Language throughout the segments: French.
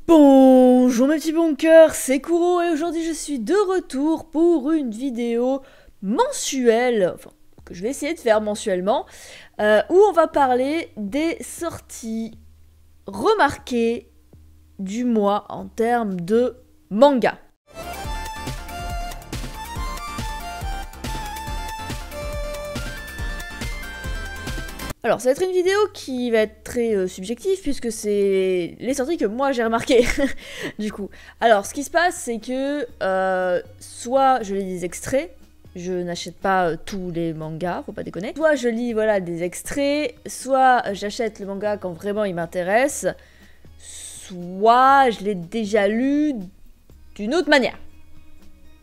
Bonjour mes petits bonkers, c'est Kuro et aujourd'hui je suis de retour pour une vidéo mensuelle, enfin que je vais essayer de faire mensuellement, où on va parler des sorties remarquées du mois en termes de manga. Alors, ça va être une vidéo qui va être très subjective puisque c'est les sorties que moi j'ai remarquées, du coup. Alors, ce qui se passe, c'est que soit je lis des extraits, je n'achète pas tous les mangas, faut pas déconner. Soit je lis voilà des extraits, soit j'achète le manga quand vraiment il m'intéresse, soit je l'ai déjà lu d'une autre manière.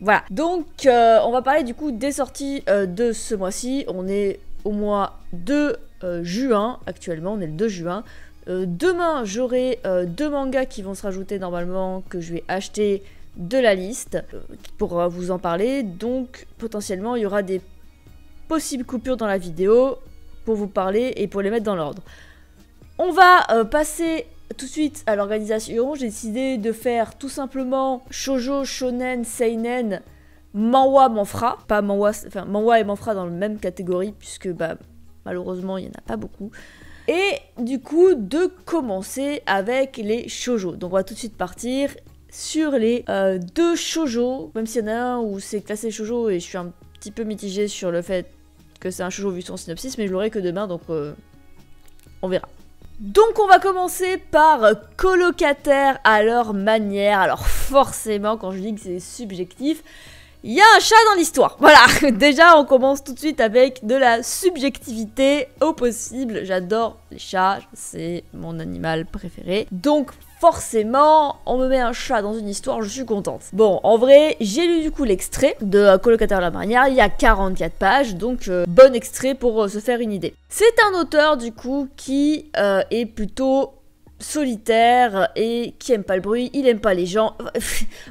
Voilà. Donc, on va parler du coup des sorties de ce mois-ci. On est au mois de juin, actuellement, on est le 2 juin. Demain, j'aurai 2 mangas qui vont se rajouter normalement, que je vais acheter de la liste pour vous en parler. Donc, potentiellement, il y aura des possibles coupures dans la vidéo pour vous parler et pour les mettre dans l'ordre. On va passer tout de suite à l'organisation. J'ai décidé de faire tout simplement shoujo, shonen, seinen, manhwa, manfra. Pas manhwa, enfin manhwa et manfra dans la même catégorie puisque bah malheureusement il n'y en a pas beaucoup. Et du coup de commencer avec les shoujo. Donc on va tout de suite partir sur les 2 shoujo. Même s'il y en a un où c'est classé shoujo et je suis un petit peu mitigée sur le fait que c'est un shoujo vu son synopsis, mais je l'aurai que demain donc on verra. Donc on va commencer par colocataires à leur manière. Alors forcément quand je dis que c'est subjectif, il y a un chat dans l'histoire. Voilà, déjà on commence tout de suite avec de la subjectivité au possible. J'adore les chats, c'est mon animal préféré. Donc forcément, on me met un chat dans une histoire, je suis contente. Bon, en vrai, j'ai lu du coup l'extrait de Colocataire à la manière, il y a 44 pages, donc bon extrait pour se faire une idée. C'est un auteur du coup qui est plutôt solitaire et qui aime pas le bruit, il aime pas les gens.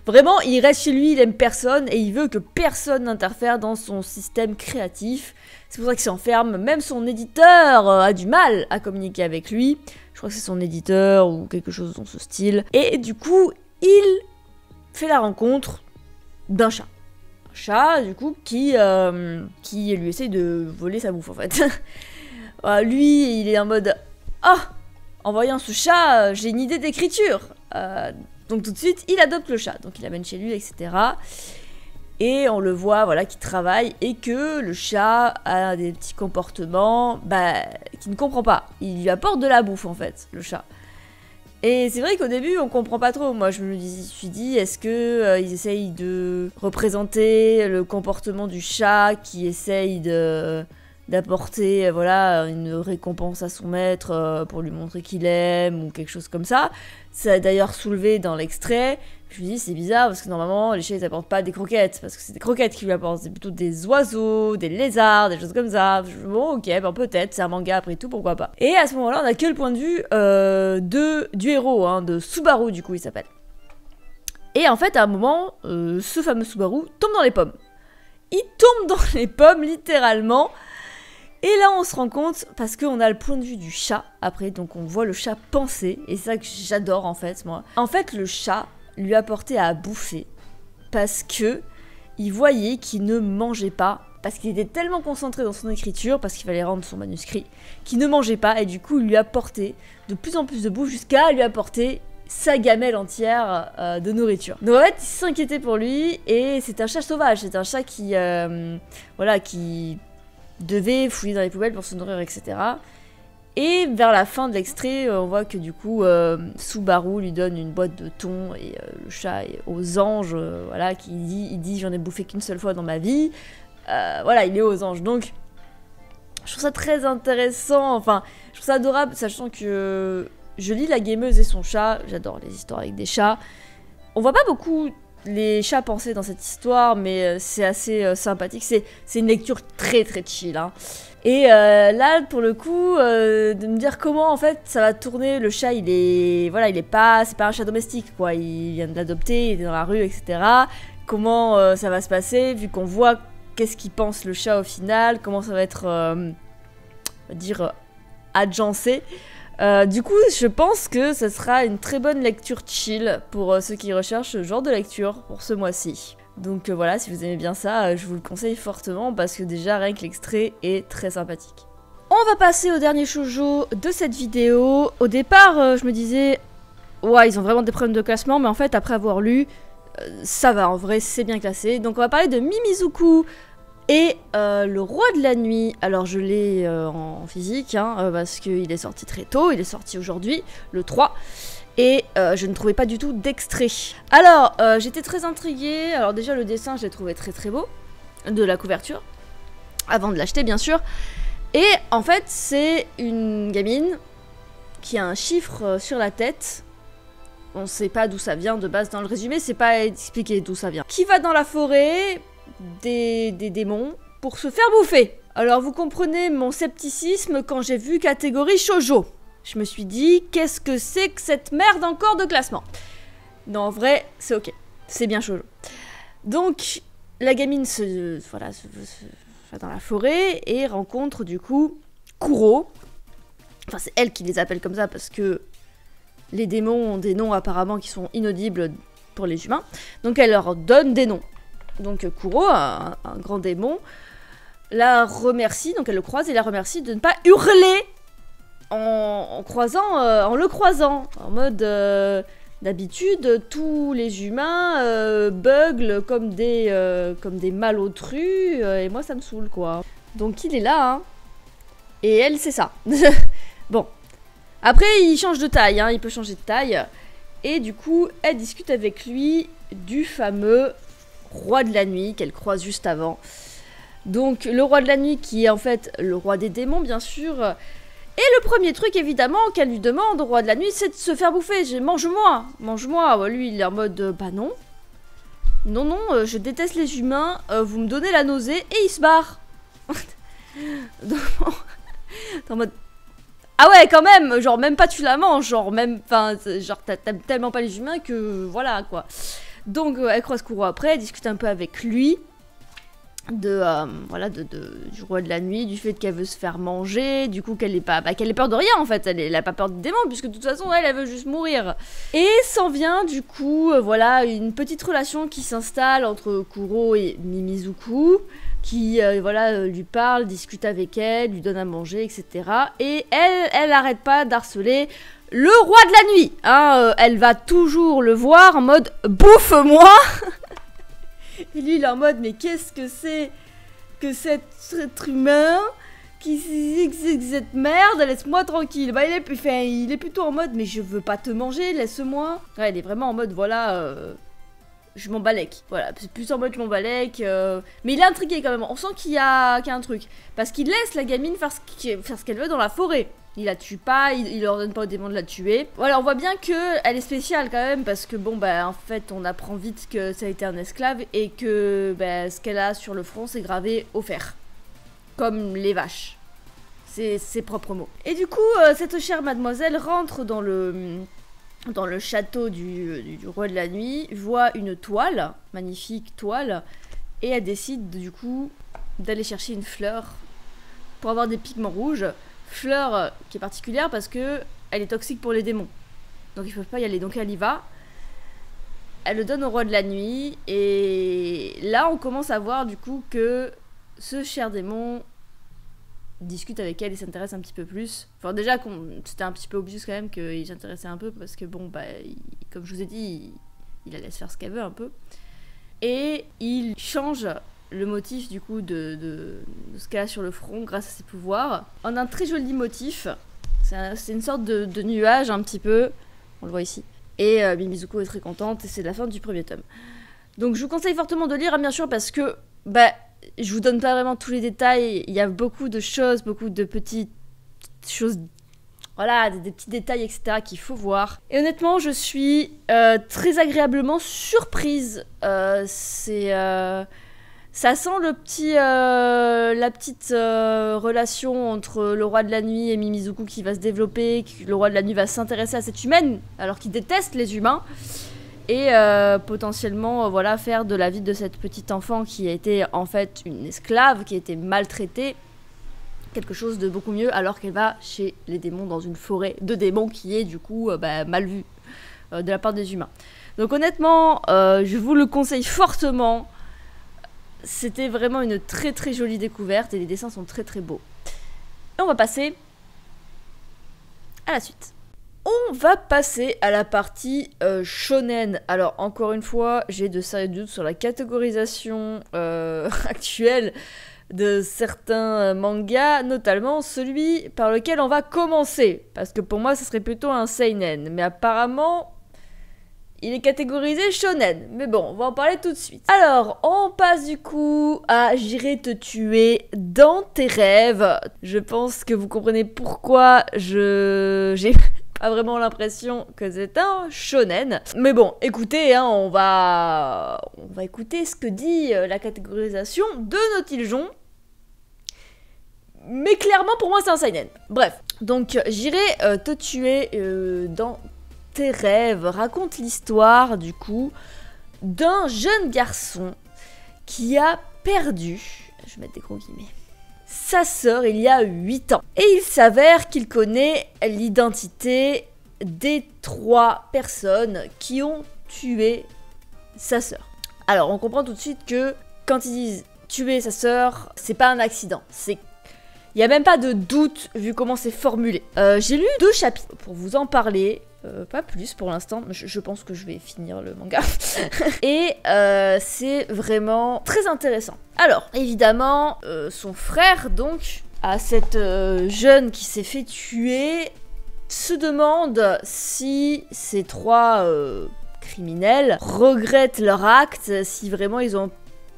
Vraiment, il reste chez lui, il aime personne et il veut que personne n'interfère dans son système créatif. C'est pour ça qu'il s'enferme. Même son éditeur a du mal à communiquer avec lui. Je crois que c'est son éditeur ou quelque chose dans ce style. Et du coup, il fait la rencontre d'un chat. Un chat, du coup, qui lui essaye de voler sa bouffe, en fait. Lui, il est en mode « Ah !» En voyant ce chat, j'ai une idée d'écriture. Donc tout de suite, il adopte le chat. Donc il l'amène chez lui, etc. Et on le voit, voilà, qui travaille et que le chat a des petits comportements, qu'il ne comprend pas. Il lui apporte de la bouffe, en fait, le chat. Et c'est vrai qu'au début, on comprend pas trop. Moi, je me suis dit, est-ce que ils essayent de représenter le comportement du chat qui essaye d'apporter voilà une récompense à son maître pour lui montrer qu'il aime ou quelque chose comme ça. C'est d'ailleurs soulevé dans l'extrait. Je me dis c'est bizarre parce que normalement les chats ils apportent pas des croquettes parce que c'est des croquettes qui lui apportent, c'est plutôt des oiseaux, des lézards, des choses comme ça. Bon ok, ben peut-être, c'est un manga après tout, pourquoi pas. Et à ce moment-là on a que le point de vue du héros, hein, de Subaru du coup il s'appelle. Et en fait à un moment ce fameux Subaru tombe dans les pommes. Il tombe dans les pommes littéralement. Et là on se rend compte, parce qu'on a le point de vue du chat après, donc on voit le chat penser, et c'est ça que j'adore en fait moi. En fait le chat lui apportait à bouffer, parce que il voyait qu'il ne mangeait pas, parce qu'il était tellement concentré dans son écriture, parce qu'il fallait rendre son manuscrit, qu'il ne mangeait pas, et du coup il lui apportait de plus en plus de bouffe, jusqu'à lui apporter sa gamelle entière de nourriture. Donc en fait il s'inquiétait pour lui, et c'est un chat sauvage, c'est un chat qui, voilà, qui devait fouiller dans les poubelles pour se nourrir, etc. Et vers la fin de l'extrait, on voit que du coup, Subaru lui donne une boîte de thon et le chat est aux anges, voilà, il dit j'en ai bouffé qu'une seule fois dans ma vie. Voilà, il est aux anges. Donc, je trouve ça très intéressant, enfin, je trouve ça adorable, sachant que je lis La Gameuse et son chat, j'adore les histoires avec des chats. On voit pas beaucoup les chats penser dans cette histoire, mais c'est assez sympathique. C'est une lecture très très chill, hein. Et là, pour le coup, de me dire comment en fait ça va tourner. Le chat, il est, voilà, il est pas, c'est pas un chat domestique, quoi. Il vient de l'adopter, il est dans la rue, etc. Comment ça va se passer, vu qu'on voit qu'est-ce qu'il pense le chat au final, comment ça va être, on va dire, agencé. Du coup, je pense que ce sera une très bonne lecture chill pour ceux qui recherchent ce genre de lecture pour ce mois-ci. Donc voilà, si vous aimez bien ça, je vous le conseille fortement parce que déjà rien que l'extrait est très sympathique. On va passer au dernier shoujo de cette vidéo. Au départ, je me disais, ouais, ils ont vraiment des problèmes de classement, mais en fait, après avoir lu, ça va, en vrai, c'est bien classé. Donc on va parler de Mimizuku et le roi de la nuit. Alors je l'ai en physique, hein, parce qu'il est sorti très tôt, il est sorti aujourd'hui, le 3. Et je ne trouvais pas du tout d'extrait. Alors, j'étais très intriguée. Alors déjà, le dessin, je l'ai trouvé très très beau. De la couverture. Avant de l'acheter, bien sûr. Et en fait, c'est une gamine qui a un chiffre sur la tête. On ne sait pas d'où ça vient de base dans le résumé. C'est pas expliqué d'où ça vient. Qui va dans la forêt des démons pour se faire bouffer. Alors, vous comprenez mon scepticisme quand j'ai vu catégorie shoujo. Je me suis dit, qu'est-ce que c'est que cette merde encore de classement? Non, en vrai, c'est ok. C'est bien shoujo. Donc, la gamine va dans la forêt et rencontre du coup Kuro. Enfin, c'est elle qui les appelle comme ça parce que les démons ont des noms apparemment qui sont inaudibles pour les humains. Donc, elle leur donne des noms. Donc, Kuro, un grand démon, la remercie, donc elle le croise et la remercie de ne pas hurler en le croisant, en mode d'habitude tous les humains buglent comme des malotrus et moi ça me saoule quoi. Donc il est là hein. Et elle c'est ça. Bon, après il change de taille, hein, il peut changer de taille et du coup elle discute avec lui du fameux roi de la nuit qu'elle croise juste avant. Donc le roi de la nuit qui est en fait le roi des démons bien sûr. Et le premier truc, évidemment, qu'elle lui demande au roi de la nuit, c'est de se faire bouffer. Mange-moi, mange-moi. Lui, il est en mode, bah non. Non, non, je déteste les humains, vous me donnez la nausée, et il se barre. Donc, t'es en mode, ah ouais, quand même, genre, même pas tu la manges, genre, même, enfin, genre, t'aimes tellement pas les humains que, voilà, quoi. Donc, elle croise Kuro après, elle discute un peu avec lui. Du roi de la nuit, du fait qu'elle veut se faire manger, du coup qu'elle ait peur de rien en fait, elle a pas peur des démons puisque de toute façon elle veut juste mourir. Et s'en vient du coup, voilà, une petite relation qui s'installe entre Kuro et Mimizuku, qui lui parle, discute avec elle, lui donne à manger, etc. Et elle arrête pas d'harceler le roi de la nuit, hein, elle va toujours le voir en mode bouffe-moi. Et lui, il est en mode, mais qu'est-ce que c'est que cet être humain qui dit que cette merde, laisse-moi tranquille. Bah, il est plutôt en mode, mais je veux pas te manger, laisse-moi. Ouais, il est vraiment en mode, voilà, je m'en balèque. Voilà, c'est plus en mode, je m'en balèque. Mais il est intrigué quand même, on sent qu'il y a un truc. Parce qu'il laisse la gamine faire ce qu'elle veut dans la forêt. Il la tue pas, il leur donne pas aux démons de la tuer. Voilà, on voit bien que elle est spéciale quand même parce que bon bah en fait on apprend vite que ça a été un esclave et que bah, ce qu'elle a sur le front c'est gravé au fer. Comme les vaches. C'est ses propres mots. Et du coup, cette chère mademoiselle rentre dans le château du roi de la nuit, voit une toile, magnifique toile, et elle décide du coup d'aller chercher une fleur pour avoir des pigments rouges. Fleur qui est particulière parce que elle est toxique pour les démons. Donc ils peuvent pas y aller. Donc elle y va. Elle le donne au roi de la nuit. Et là on commence à voir du coup que ce cher démon discute avec elle et s'intéresse un petit peu plus. Enfin déjà c'était un petit peu obvious quand même qu'il s'intéressait un peu parce que bon bah comme je vous ai dit il la laisse faire ce qu'elle veut un peu. Et il change le motif du coup de ce qu'elle a sur le front grâce à ses pouvoirs en un très joli motif. C'est une sorte de nuage un petit peu, on le voit ici. Et Mimizuku est très contente et c'est la fin du premier tome. Donc je vous conseille fortement de lire hein, bien sûr parce que bah je vous donne pas vraiment tous les détails, il y a beaucoup de choses, beaucoup de petites choses, voilà, des petits détails etc qu'il faut voir. Et honnêtement je suis très agréablement surprise, ça sent la petite relation entre le roi de la nuit et Mimizuku qui va se développer, que le roi de la nuit va s'intéresser à cette humaine alors qu'il déteste les humains et potentiellement voilà faire de la vie de cette petite enfant qui a été en fait une esclave, qui a été maltraitée quelque chose de beaucoup mieux, alors qu'elle va chez les démons dans une forêt de démons qui est du coup mal vue de la part des humains. Donc honnêtement, je vous le conseille fortement. C'était vraiment une très très jolie découverte et les dessins sont très très beaux. Et on va passer à la suite. On va passer à la partie shonen. Alors encore une fois, j'ai de sérieux doutes sur la catégorisation actuelle de certains mangas, notamment celui par lequel on va commencer. Parce que pour moi, ce serait plutôt un seinen. Mais apparemment, il est catégorisé shonen. Mais bon, on va en parler tout de suite. Alors, on passe du coup à J'irai te tuer dans tes rêves. Je pense que vous comprenez pourquoi j'ai pas vraiment l'impression que c'est un shonen. Mais bon, écoutez, hein, on va écouter ce que dit la catégorisation de Nautiljon. Mais clairement, pour moi, c'est un seinen. Bref, donc J'irai te tuer dans tes rêves raconte l'histoire, du coup, d'un jeune garçon qui a perdu, je vais mettre des gros guillemets, sa sœur il y a 8 ans. Et il s'avère qu'il connaît l'identité des 3 personnes qui ont tué sa sœur. Alors, on comprend tout de suite que quand ils disent tuer sa sœur, c'est pas un accident, c'est... Il n'y a même pas de doute vu comment c'est formulé. J'ai lu 2 chapitres pour vous en parler. Pas plus pour l'instant, je pense que je vais finir le manga. Et c'est vraiment très intéressant. Alors, évidemment, son frère, donc, à cette jeune qui s'est fait tuer, se demande si ces 3 criminels regrettent leur acte, si vraiment ils ont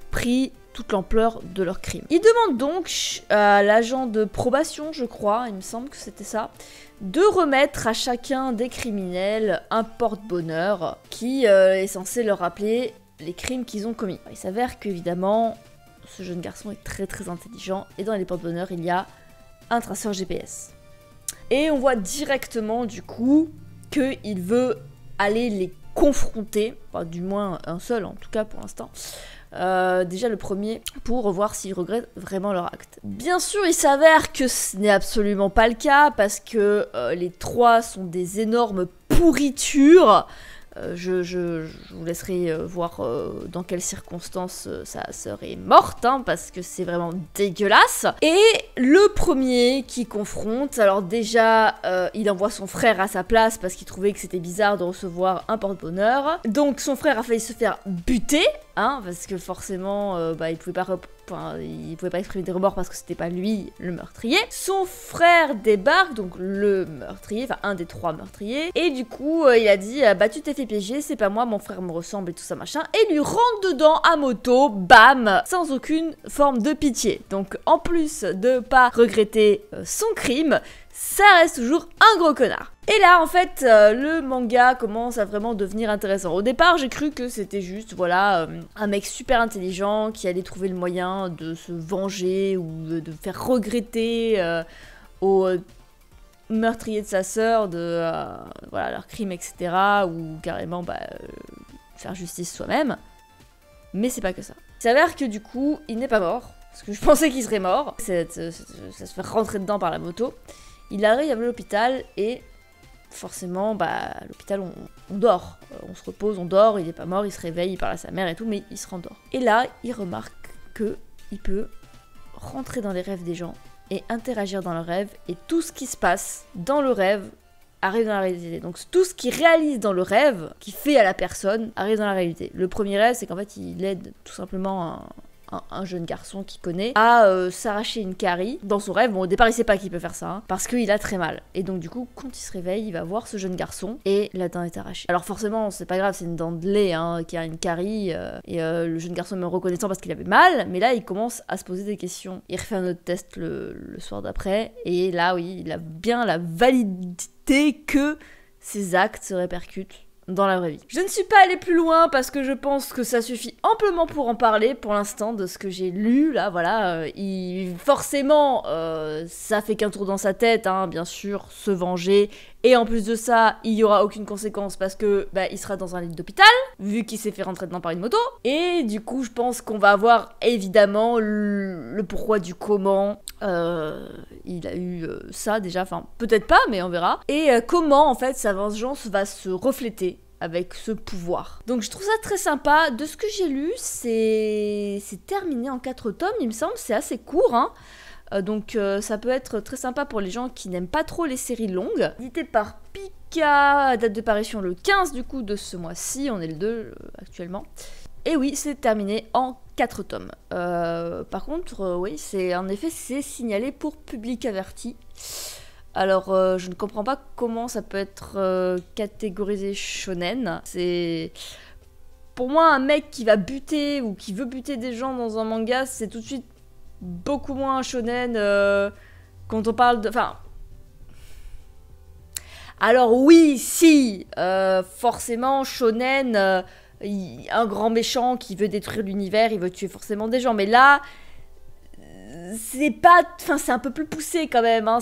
pris toute l'ampleur de leur crime. Il demande donc à l'agent de probation, je crois, il me semble que c'était ça, de remettre à chacun des criminels un porte-bonheur qui est censé leur rappeler les crimes qu'ils ont commis. Il s'avère qu'évidemment, ce jeune garçon est très très intelligent et dans les porte-bonheurs, il y a un traceur GPS. Et on voit directement du coup qu'il veut aller les confronter, enfin, du moins un seul en tout cas pour l'instant. Déjà le premier, pour voir s'ils regrettent vraiment leur acte. Bien sûr, il s'avère que ce n'est absolument pas le cas, parce que les 3 sont des énormes pourritures. Je vous laisserai voir dans quelles circonstances sa sœur est morte, hein, parce que c'est vraiment dégueulasse. Et le premier qui confronte, alors déjà, il envoie son frère à sa place parce qu'il trouvait que c'était bizarre de recevoir un porte-bonheur. Donc son frère a failli se faire buter, hein, parce que forcément, il pouvait pas exprimer des remords parce que c'était pas lui le meurtrier. Son frère débarque, donc le meurtrier, enfin un des 3 meurtriers, et du coup il a dit bah tu t'es fait piéger, c'est pas moi, mon frère me ressemble et tout ça machin, et lui rentre dedans à moto, bam, sans aucune forme de pitié. Donc en plus de pas regretter son crime, ça reste toujours un gros connard. Et là, en fait, le manga commence à vraiment devenir intéressant. Au départ, j'ai cru que c'était juste, voilà, un mec super intelligent qui allait trouver le moyen de se venger ou de faire regretter aux meurtriers de sa sœur de voilà, leur crime, etc. Ou carrément faire justice soi-même. Mais c'est pas que ça. Il s'avère que du coup, il n'est pas mort. Parce que je pensais qu'il serait mort. Ça se fait rentrer dedans par la moto. Il arrive à l'hôpital et forcément, à l'hôpital, on dort. On se repose, on dort, il est pas mort, il se réveille, il parle à sa mère et tout, mais il se rendort. Et là, il remarque qu'il peut rentrer dans les rêves des gens et interagir dans le rêve, et tout ce qui se passe dans le rêve arrive dans la réalité. Donc tout ce qu'il réalise dans le rêve, qu'il fait à la personne, arrive dans la réalité. Le premier rêve, c'est qu'en fait, il aide tout simplement un jeune garçon qu'il connaît à s'arracher une carie dans son rêve. Bon, au départ il sait pas qu'il peut faire ça, hein, parce qu'il a très mal, et donc du coup quand il se réveille il va voir ce jeune garçon et la dent est arrachée. Alors forcément c'est pas grave, c'est une dent de lait qui a une carie, et le jeune garçon est reconnaissant parce qu'il avait mal, mais là il commence à se poser des questions. Il refait un autre test le soir d'après, et là oui, il a bien la validité que ses actes se répercutent dans la vraie vie. Je ne suis pas allée plus loin parce que je pense que ça suffit amplement pour en parler pour l'instant de ce que j'ai lu, là, voilà. Forcément, ça fait qu'un tour dans sa tête, hein, bien sûr, se venger Et en plus de ça, il y aura aucune conséquence parce que bah, il sera dans un lit d'hôpital, vu qu'il s'est fait rentrer dedans par une moto. Et du coup, je pense qu'on va avoir évidemment le pourquoi du comment il a eu ça déjà. Enfin, peut-être pas, mais on verra. Et comment, en fait, sa vengeance va se refléter avec ce pouvoir. Donc je trouve ça très sympa. De ce que j'ai lu, c'est terminé en 4 tomes, il me semble. C'est assez court, hein. Donc ça peut être très sympa pour les gens qui n'aiment pas trop les séries longues. Édité par Pika, date de parution le 15 du coup de ce mois-ci, on est le 2 actuellement. Et oui, c'est terminé en 4 tomes. Par contre, oui, en effet, c'est signalé pour public averti. Alors, je ne comprends pas comment ça peut être catégorisé shonen. C'est... Pour moi, un mec qui va buter ou qui veut buter des gens dans un manga, c'est tout de suite beaucoup moins shonen quand on parle de... Enfin... Alors oui, si, forcément, shonen, un grand méchant qui veut détruire l'univers, il veut tuer forcément des gens. Mais là... c'est pas... Enfin, c'est un peu plus poussé quand même, hein.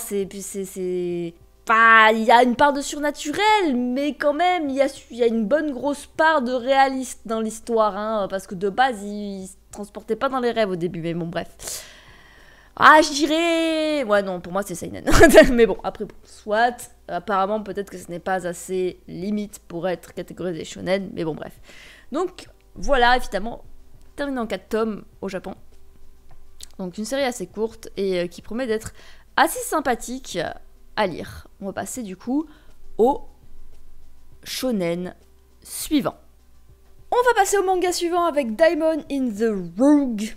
Enfin, il y a une part de surnaturel, mais quand même, il y a une bonne grosse part de réaliste dans l'histoire, hein, parce que de base, il se transportait pas dans les rêves au début, mais bon, bref. Ah, je dirais... Ouais, non, pour moi, c'est seinen. Mais bon, après, soit, apparemment, peut-être que ce n'est pas assez limite pour être catégorisé shonen, mais bon, bref. Donc, voilà, évidemment, terminé en 4 tomes au Japon. Donc une série assez courte et qui promet d'être assez sympathique à lire. On va passer du coup au shonen suivant. On va passer au manga suivant avec Diamond in the Rogue.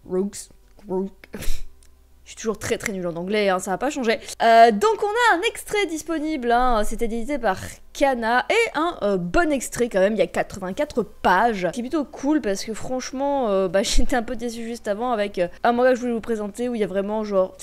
Rogues. Je suis toujours très nulle en anglais, hein, ça n'a pas changé. Donc on a un extrait disponible, hein, c'était édité par Kana, et un bon extrait quand même, il y a 84 pages, qui est plutôt cool parce que franchement, j'étais un peu déçue juste avant avec un manga que je voulais vous présenter où il y a vraiment genre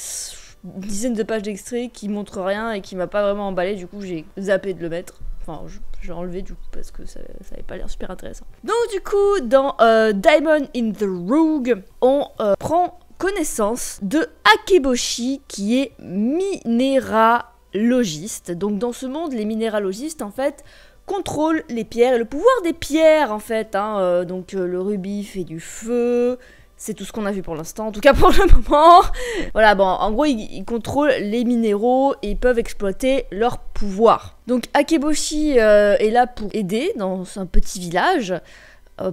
une dizaine de pages d'extrait qui montrent rien et qui m'a pas vraiment emballé, du coup j'ai zappé de le mettre. Enfin, je l'ai enlevé du coup parce que ça avait pas l'air super intéressant. Donc du coup, dans Diamond in the Rogue, on prend connaissance de Akeboshi qui est minéralogiste. Donc dans ce monde, les minéralogistes en fait contrôlent les pierres et le pouvoir des pierres en fait. Hein. Donc le rubis fait du feu, c'est tout ce qu'on a vu pour l'instant, en tout cas pour le moment. Voilà, bon, en gros ils contrôlent les minéraux et ils peuvent exploiter leur pouvoir. Donc Akeboshi est là pour aider dans un petit village.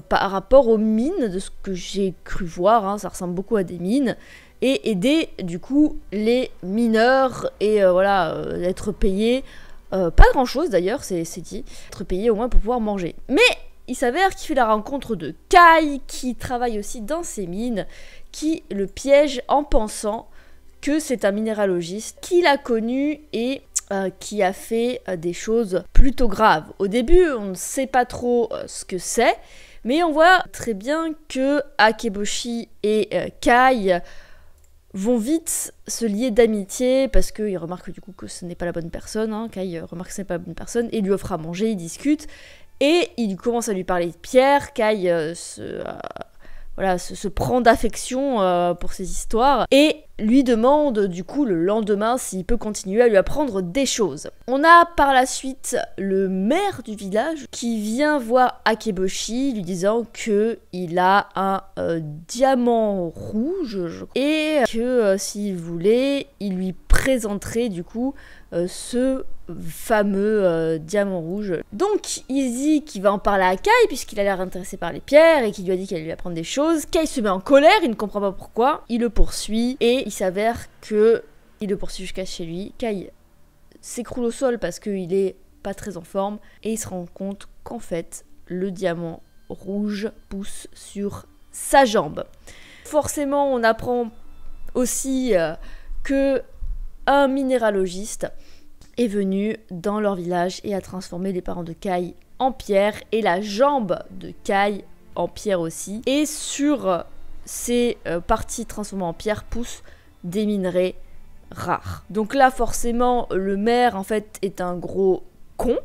Par rapport aux mines, de ce que j'ai cru voir, hein, ça ressemble beaucoup à des mines, et aider du coup les mineurs et être payé, pas grand chose d'ailleurs, c'est dit, être payé au moins pour pouvoir manger. Mais il s'avère qu'il fait la rencontre de Kai, qui travaille aussi dans ces mines, qui le piège en pensant que c'est un minéralogiste qu'il a connu et qui a fait des choses plutôt graves. Au début, on ne sait pas trop ce que c'est, mais on voit très bien que Akeboshi et Kai vont vite se lier d'amitié parce qu'il remarque du coup que ce n'est pas la bonne personne. Hein. Kai remarque que ce n'est pas la bonne personne et lui offre à manger, ils discutent. Et il commence à lui parler de Pierre. Kai se prend d'affection pour ces histoires et lui demande du coup le lendemain s'il peut continuer à lui apprendre des choses. On a par la suite le maire du village qui vient voir Akeboshi lui disant que il a un diamant rouge et que s'il voulait, il lui présenterait du coup ce fameux diamant rouge. Donc il dit qu'il va en parler à Kai puisqu'il a l'air intéressé par les pierres et qu'il lui a dit qu'il allait lui apprendre des choses. Kai se met en colère, il ne comprend pas pourquoi, il le poursuit et il s'avère que il le poursuit jusqu'à chez lui. Kai s'écroule au sol parce qu'il est pas très en forme et il se rend compte qu'en fait le diamant rouge pousse sur sa jambe. Forcément on apprend aussi que un minéralogiste est venu dans leur village et a transformé les parents de Kai en pierre et la jambe de Kai en pierre aussi. Et sur ces parties transformées en pierre poussent des minerais rares. Donc là forcément le maire en fait est un gros con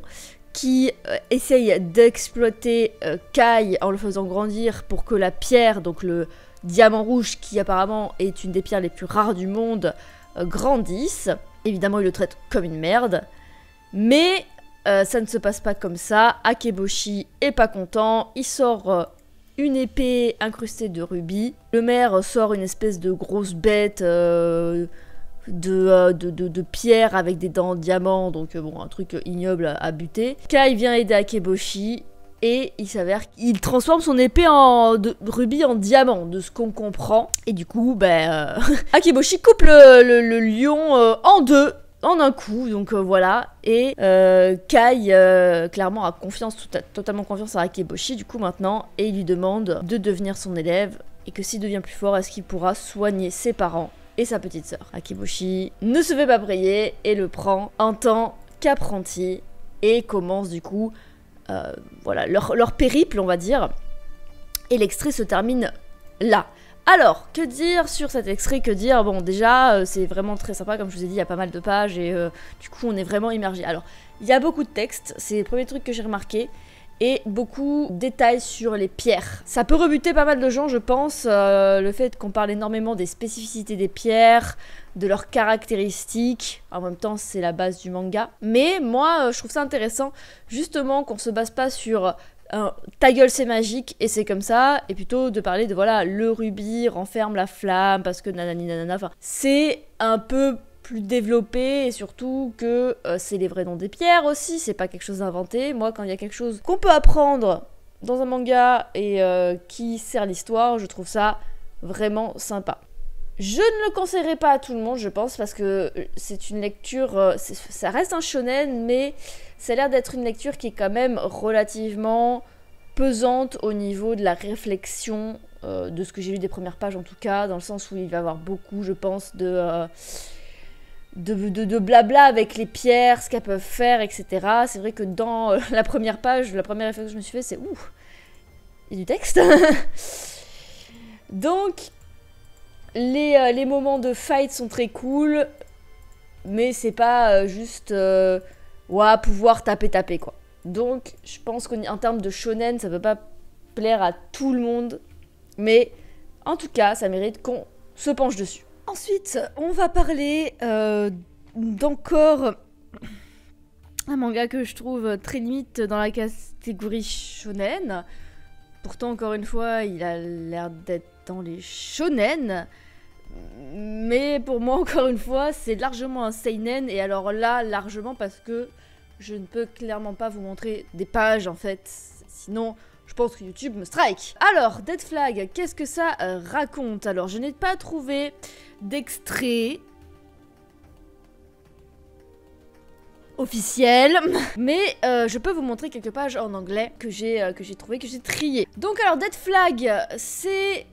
qui essaye d'exploiter Kai en le faisant grandir pour que la pierre, donc le diamant rouge qui apparemment est une des pierres les plus rares du monde, grandisse. Évidemment, il le traite comme une merde. Mais ça ne se passe pas comme ça. Akeboshi est pas content, il sort une épée incrustée de rubis. Le maire sort une espèce de grosse bête de pierre avec des dents en diamant, donc bon, un truc ignoble à buter. Kai vient aider Akeboshi et il s'avère qu'il transforme son épée de rubis en diamant, de ce qu'on comprend. Et du coup, Akeboshi coupe le lion en deux. En un coup, donc voilà, et Kai clairement a totalement confiance à Akeboshi du coup maintenant, et il lui demande de devenir son élève, et que s'il devient plus fort, est-ce qu'il pourra soigner ses parents et sa petite sœur. Akeboshi ne se fait pas prier et le prend en tant qu'apprenti, et commence du coup voilà, leur périple on va dire, et l'extrait se termine là. Alors, que dire sur cet extrait? Que dire? Bon, déjà, c'est vraiment très sympa, comme je vous ai dit, il y a pas mal de pages et du coup, on est vraiment immergé. Alors, il y a beaucoup de texte, c'est le premier truc que j'ai remarqué, et beaucoup de détails sur les pierres. Ça peut rebuter pas mal de gens, je pense, le fait qu'on parle énormément des spécificités des pierres, de leurs caractéristiques. En même temps, c'est la base du manga. Mais moi, je trouve ça intéressant, justement, qu'on se base pas sur... ta gueule c'est magique et c'est comme ça, et plutôt de parler de voilà, le rubis renferme la flamme parce que nanani nanana, enfin c'est un peu plus développé, et surtout que c'est les vrais noms des pierres aussi, c'est pas quelque chose d'inventé. Moi quand il y a quelque chose qu'on peut apprendre dans un manga et qui sert l'histoire, je trouve ça vraiment sympa. Je ne le conseillerais pas à tout le monde, je pense, parce que c'est une lecture, ça reste un shonen, mais ça a l'air d'être une lecture qui est quand même relativement pesante au niveau de la réflexion, de ce que j'ai lu des premières pages en tout cas, dans le sens où il va y avoir beaucoup, je pense, de blabla avec les pierres, ce qu'elles peuvent faire, etc. C'est vrai que dans la première page, la première réflexion que je me suis fait, c'est ouh, il y a du texte. Donc... Les moments de fight sont très cool, mais c'est pas juste pouvoir taper quoi. Donc je pense qu'en termes de shonen, ça peut pas plaire à tout le monde, mais en tout cas, ça mérite qu'on se penche dessus. Ensuite, on va parler d'encore un manga que je trouve très limite dans la catégorie shonen. Pourtant, encore une fois, il a l'air d'être dans les shonen. Mais pour moi, encore une fois, c'est largement un seinen. Et alors là, largement parce que je ne peux clairement pas vous montrer des pages, en fait. Sinon, je pense que YouTube me strike. Alors, Dead Flag, qu'est-ce que ça raconte? Alors, je n'ai pas trouvé d'extrait officiel, mais je peux vous montrer quelques pages en anglais que j'ai trouvé, que j'ai trié. Donc alors Dead Flag, c'est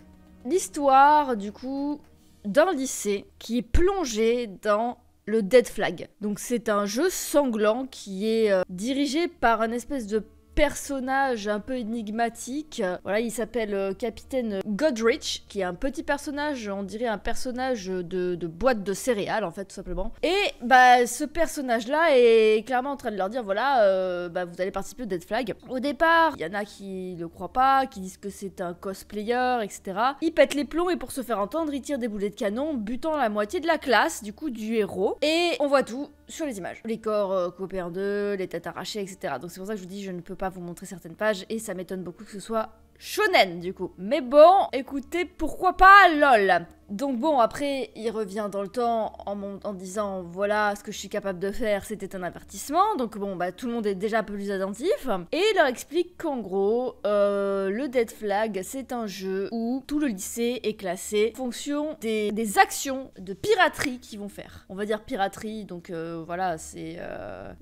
l'histoire du coup d'un lycée qui est plongé dans le Dead Flag. Donc c'est un jeu sanglant qui est dirigé par un espèce de personnage un peu énigmatique. Voilà, il s'appelle Capitaine Godrich, qui est un petit personnage, on dirait un personnage de boîte de céréales en fait, tout simplement. Et bah ce personnage-là est clairement en train de leur dire voilà, vous allez participer au Dead Flag. Au départ, il y en a qui le croient pas, qui disent que c'est un cosplayer, etc. Il pète les plombs et pour se faire entendre, il tire des boulets de canon, butant la moitié de la classe, du coup du héros. Et on voit tout sur les images. Les corps coupés en deux, les têtes arrachées, etc. Donc c'est pour ça que je vous dis, je ne peux pas vous montrer certaines pages et ça m'étonne beaucoup que ce soit shonen du coup. Mais bon, écoutez, pourquoi pas, lol. Donc bon, après, il revient dans le temps en disant voilà, ce que je suis capable de faire, c'était un avertissement. Donc bon, bah tout le monde est déjà un peu plus attentif. Et il leur explique qu'en gros, le Dead Flag, c'est un jeu où tout le lycée est classé en fonction des actions de piraterie qu'ils vont faire. On va dire piraterie, donc voilà, c'est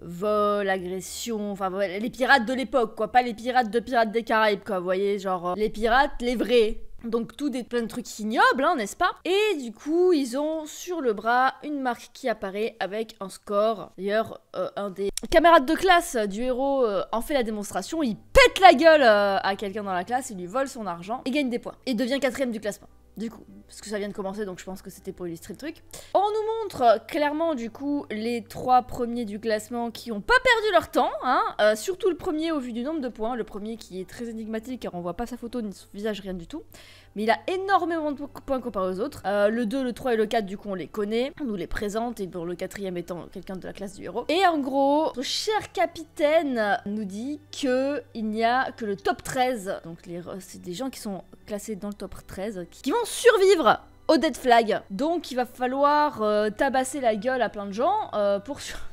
vol, agression, enfin les pirates de l'époque, quoi. Pas les pirates de Pirates des Caraïbes, quoi. Vous voyez, genre les pirates, les vrais. Donc tout plein de trucs ignobles, hein, n'est-ce pas? Et du coup, ils ont sur le bras une marque qui apparaît avec un score. D'ailleurs, un des camarades de classe du héros en fait la démonstration. Il pète la gueule à quelqu'un dans la classe, il lui vole son argent et gagne des points. Et devient 4ème du classement. Du coup, parce que ça vient de commencer, donc je pense que c'était pour illustrer le truc. On nous montre clairement du coup les 3 premiers du classement qui ont pas perdu leur temps, hein, surtout le premier au vu du nombre de points, le premier qui est très énigmatique car on voit pas sa photo ni son visage, rien du tout. Mais il a énormément de points comparé aux autres. Le 2, le 3 et le 4, du coup, on les connaît. On nous les présente, et bon, le 4e étant quelqu'un de la classe du héros. Et en gros, notre cher capitaine nous dit qu'il n'y a que le top 13. Donc, c'est des gens qui sont classés dans le top 13 qui vont survivre au Dead Flag. Donc, il va falloir tabasser la gueule à plein de gens pour survivre.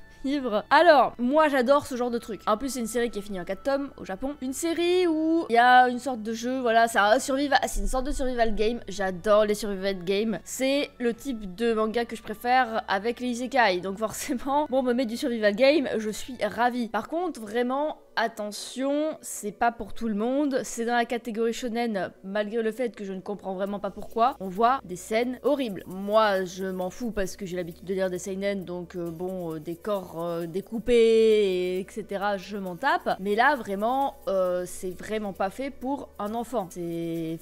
Alors, moi j'adore ce genre de truc. En plus, c'est une série qui est finie en 4 tomes au Japon. Une série où il y a une sorte de jeu, voilà, c'est une sorte de survival game. J'adore les survival games. C'est le type de manga que je préfère avec les isekai. Donc forcément, bon, on me met du survival game, je suis ravie. Par contre, vraiment, attention, c'est pas pour tout le monde. C'est dans la catégorie shonen, malgré le fait que je ne comprends vraiment pas pourquoi. On voit des scènes horribles. Moi, je m'en fous parce que j'ai l'habitude de lire des seinen, donc bon, des corps découpés, etc. Je m'en tape. Mais là, vraiment, c'est vraiment pas fait pour un enfant.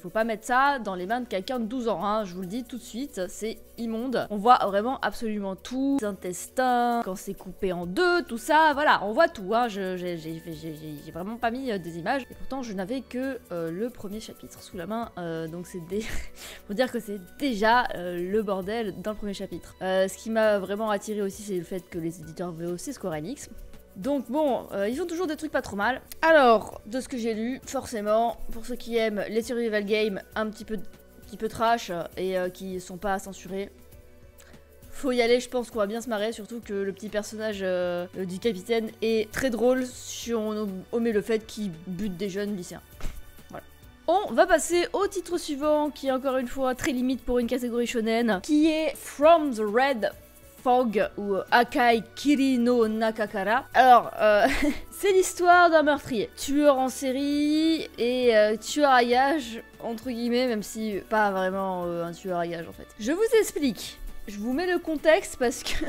Faut pas mettre ça dans les mains de quelqu'un de 12 ans, hein. Je vous le dis tout de suite, c'est immonde. On voit vraiment absolument tout. Les intestins, quand c'est coupé en deux, tout ça, voilà, on voit tout, hein. J'ai vraiment pas mis des images. Et pourtant, je n'avais que le premier chapitre sous la main. Donc c'est faut dire que c'est déjà le bordel dans le premier chapitre. Ce qui m'a vraiment attiré aussi, c'est le fait que les éditeurs VO, c'est Square Enix. Donc bon, ils font toujours des trucs pas trop mal. Alors, de ce que j'ai lu, forcément, pour ceux qui aiment les survival games un petit peu trash et qui sont pas censurés, faut y aller, je pense qu'on va bien se marrer, surtout que le petit personnage du capitaine est très drôle si on omet le fait qu'il bute des jeunes lycéens. Voilà. On va passer au titre suivant, qui est encore une fois très limite pour une catégorie shonen, qui est From the Red Fog ou Akai Kiri no Nakakara. Alors, c'est l'histoire d'un meurtrier, tueur en série et tueur à gages, entre guillemets, même si pas vraiment un tueur à gages en fait. Je vous explique. Je vous mets le contexte parce que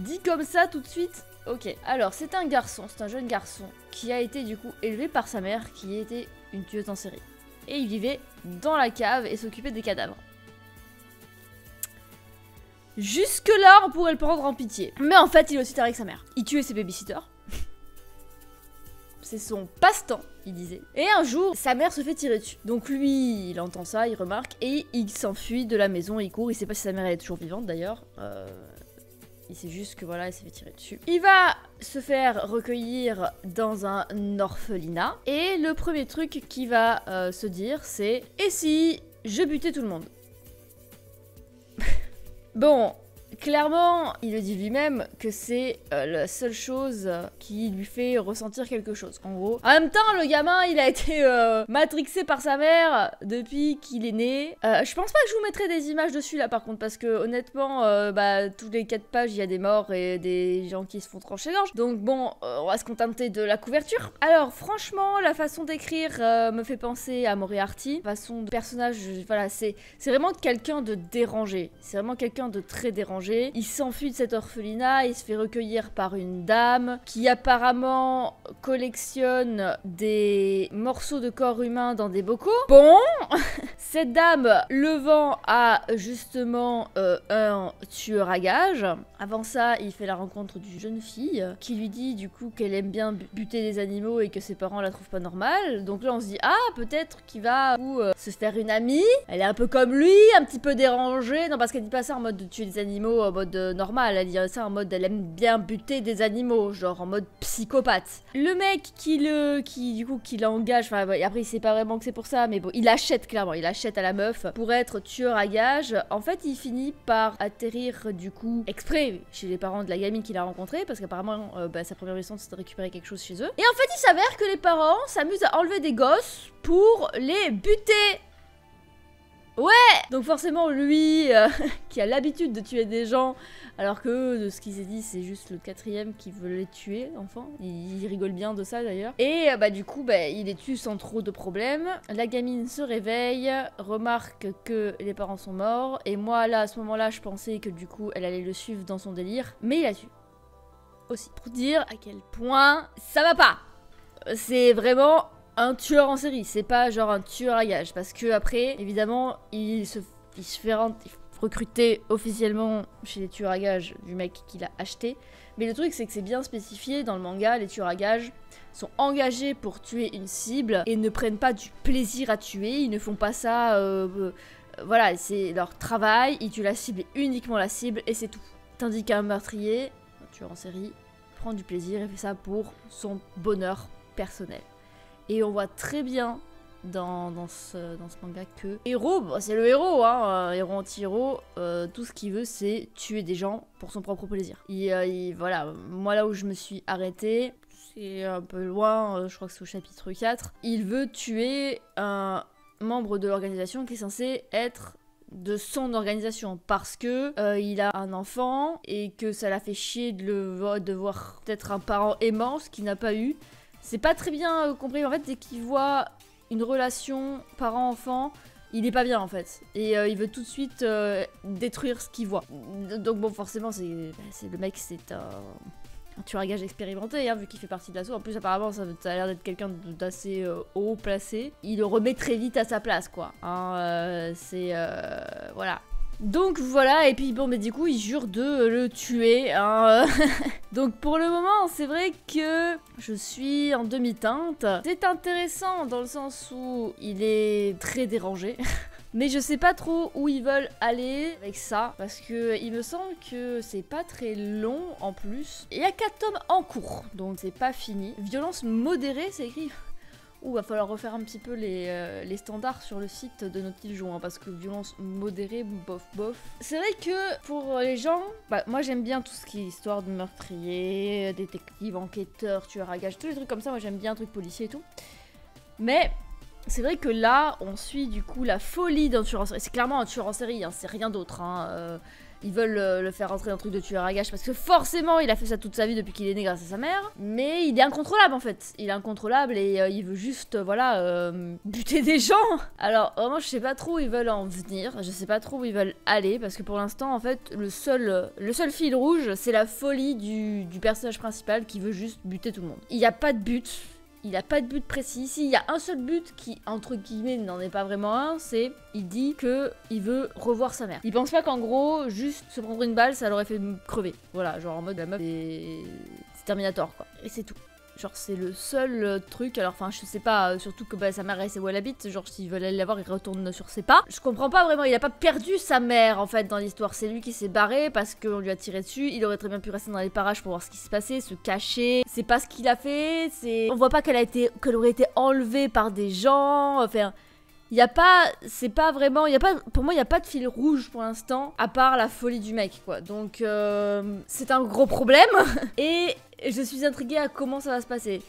dit comme ça tout de suite, ok. Alors c'est un garçon, c'est un jeune garçon qui a été du coup élevé par sa mère qui était une tueuse en série. Et il vivait dans la cave et s'occupait des cadavres. Jusque là on pourrait le prendre en pitié. Mais en fait il est aussi taré que sa mère. Il tuait ses babysitters. C'est son passe-temps, il disait. Et un jour, sa mère se fait tirer dessus. Donc lui, il entend ça, il remarque, et il s'enfuit de la maison, il court. Il sait pas si sa mère elle est toujours vivante d'ailleurs. Il sait juste que voilà, il s'est fait tirer dessus. Il va se faire recueillir dans un orphelinat. Et le premier truc qu'il va se dire, c'est « Et si je butais tout le monde ?» Bon... Clairement, il le dit lui-même que c'est la seule chose qui lui fait ressentir quelque chose. En gros, en même temps, le gamin, il a été matrixé par sa mère depuis qu'il est né. Je pense pas que je vous mettrai des images dessus là par contre, parce que honnêtement, toutes les 4 pages, il y a des morts et des gens qui se font trancher gorge. Donc bon, on va se contenter de la couverture. Alors franchement, la façon d'écrire me fait penser à Moriarty. Façon de personnage, voilà, c'est vraiment quelqu'un de dérangé. C'est vraiment quelqu'un de très dérangé. Il s'enfuit de cet orphelinat, il se fait recueillir par une dame qui apparemment collectionne des morceaux de corps humain dans des bocaux. Bon, cette dame le vend à justement un tueur à gages. Avant ça, il fait la rencontre d'une jeune fille qui lui dit du coup qu'elle aime bien buter des animaux et que ses parents la trouvent pas normale. Donc là on se dit ah peut-être qu'il va se faire une amie. Elle est un peu comme lui, un petit peu dérangée. Non parce qu'elle dit pas ça en mode de tuer des animaux en mode normal, elle dit ça en mode elle aime bien buter des animaux, genre en mode psychopathe. Le mec qui l'engage, enfin après il sait pas vraiment que c'est pour ça, mais bon, il achète clairement, il achète à la meuf pour être tueur à gages. En fait, il finit par atterrir du coup exprès chez les parents de la gamine qu'il a rencontrée, parce qu'apparemment sa première mission c'était de récupérer quelque chose chez eux. Et en fait, il s'avère que les parents s'amusent à enlever des gosses pour les buter. Ouais! Donc forcément, lui, qui a l'habitude de tuer des gens, alors que de ce qu'il s'est dit, c'est juste le 4e qui veut les tuer, enfin. Il rigole bien de ça, d'ailleurs. Et du coup, il les tue sans trop de problèmes. La gamine se réveille, remarque que les parents sont morts, et moi, là, à ce moment-là, je pensais que du coup, elle allait le suivre dans son délire, mais il la tue. Aussi. Pour dire à quel point ça va pas. C'est vraiment... un tueur en série, c'est pas genre un tueur à gages. Parce que après, évidemment, il se fait recruter officiellement chez les tueurs à gages du mec qui l'a acheté. Mais le truc, c'est que c'est bien spécifié dans le manga, les tueurs à gages sont engagés pour tuer une cible et ne prennent pas du plaisir à tuer, ils ne font pas ça, voilà, c'est leur travail, ils tuent la cible et uniquement la cible et c'est tout. Tandis qu'un meurtrier, un tueur en série, prend du plaisir et fait ça pour son bonheur personnel. Et on voit très bien dans ce manga que héros, bah, c'est le héros, hein, héros anti-héros, tout ce qu'il veut c'est tuer des gens pour son propre plaisir. Voilà, moi là où je me suis arrêtée, c'est un peu loin, je crois que c'est au chapitre 4, il veut tuer un membre de l'organisation qui est censé être de son organisation parce que il a un enfant et que ça l'a fait chier de voir peut-être un parent aimant, ce qu'il n'a pas eu. C'est pas très bien compris en fait, dès qu'il voit une relation parent-enfant, il est pas bien en fait. Et il veut tout de suite détruire ce qu'il voit. Donc bon, forcément, c'est le mec, c'est un tueur à gages expérimenté, hein, vu qu'il fait partie de l'assaut. En plus, apparemment, ça a l'air d'être quelqu'un d'assez haut placé. Il le remet très vite à sa place, quoi. Hein, voilà. Donc voilà, et puis bon, mais du coup, il jure de le tuer. Hein. Donc pour le moment, c'est vrai que je suis en demi-teinte. C'est intéressant dans le sens où il est très dérangé. Mais je sais pas trop où ils veulent aller avec ça, parce que il me semble que c'est pas très long en plus. Il y a 4 tomes en cours, donc c'est pas fini. Violence modérée, c'est écrit. Ouh, va falloir refaire un petit peu les standards sur le site de Naughty Joe, hein, parce que violence modérée, bof bof. C'est vrai que pour les gens, bah, moi j'aime bien tout ce qui est histoire de meurtrier, détective, enquêteur, tueur à gages, tous les trucs comme ça, moi j'aime bien, trucs policiers et tout. Mais c'est vrai que là, on suit du coup la folie d'un tueur en série. C'est clairement un tueur en série, hein, c'est rien d'autre. Hein. Ils veulent le faire rentrer dans un truc de tueur à gages parce que forcément il a fait ça toute sa vie depuis qu'il est né grâce à sa mère. Mais il est incontrôlable en fait. Il est incontrôlable et il veut juste, voilà, buter des gens. Alors vraiment je sais pas trop où ils veulent en venir. Je sais pas trop où ils veulent aller parce que pour l'instant en fait le seul fil rouge c'est la folie du personnage principal qui veut juste buter tout le monde. Il n'y a pas de but. Il a pas de but précis. Ici, il y a un seul but qui, entre guillemets, n'en est pas vraiment un, c'est il dit que il veut revoir sa mère. Il pense pas qu'en gros, juste se prendre une balle, ça l'aurait fait crever. Voilà, genre en mode la meuf, c'est Terminator, quoi. Et c'est tout. Genre c'est le seul truc, alors enfin je sais pas, surtout que bah, sa mère elle sait où elle habite, genre s'ils veulent aller la voir, il retourne sur ses pas. Je comprends pas vraiment, il a pas perdu sa mère en fait dans l'histoire, c'est lui qui s'est barré parce qu'on lui a tiré dessus, il aurait très bien pu rester dans les parages pour voir ce qui se passait, se cacher, c'est pas ce qu'il a fait, on voit pas qu'elle aurait été enlevée par des gens, enfin... Il y a pas, c'est pas vraiment, il y a pas, pour moi il y a pas de fil rouge pour l'instant, à part la folie du mec quoi. Donc c'est un gros problème et je suis intriguée à comment ça va se passer.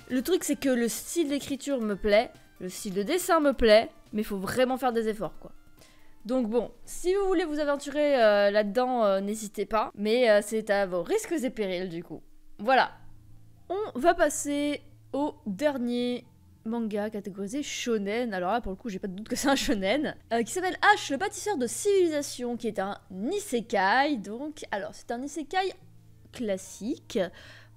Le truc c'est que le style d'écriture me plaît, le style de dessin me plaît, mais il faut vraiment faire des efforts quoi. Donc bon, si vous voulez vous aventurer là-dedans, n'hésitez pas, mais c'est à vos risques et périls du coup. Voilà, on va passer au dernier manga catégorisé shonen, alors là pour le coup j'ai pas de doute que c'est un shonen, qui s'appelle H, le bâtisseur de civilisation, qui est un isekai, donc, alors c'est un isekai classique,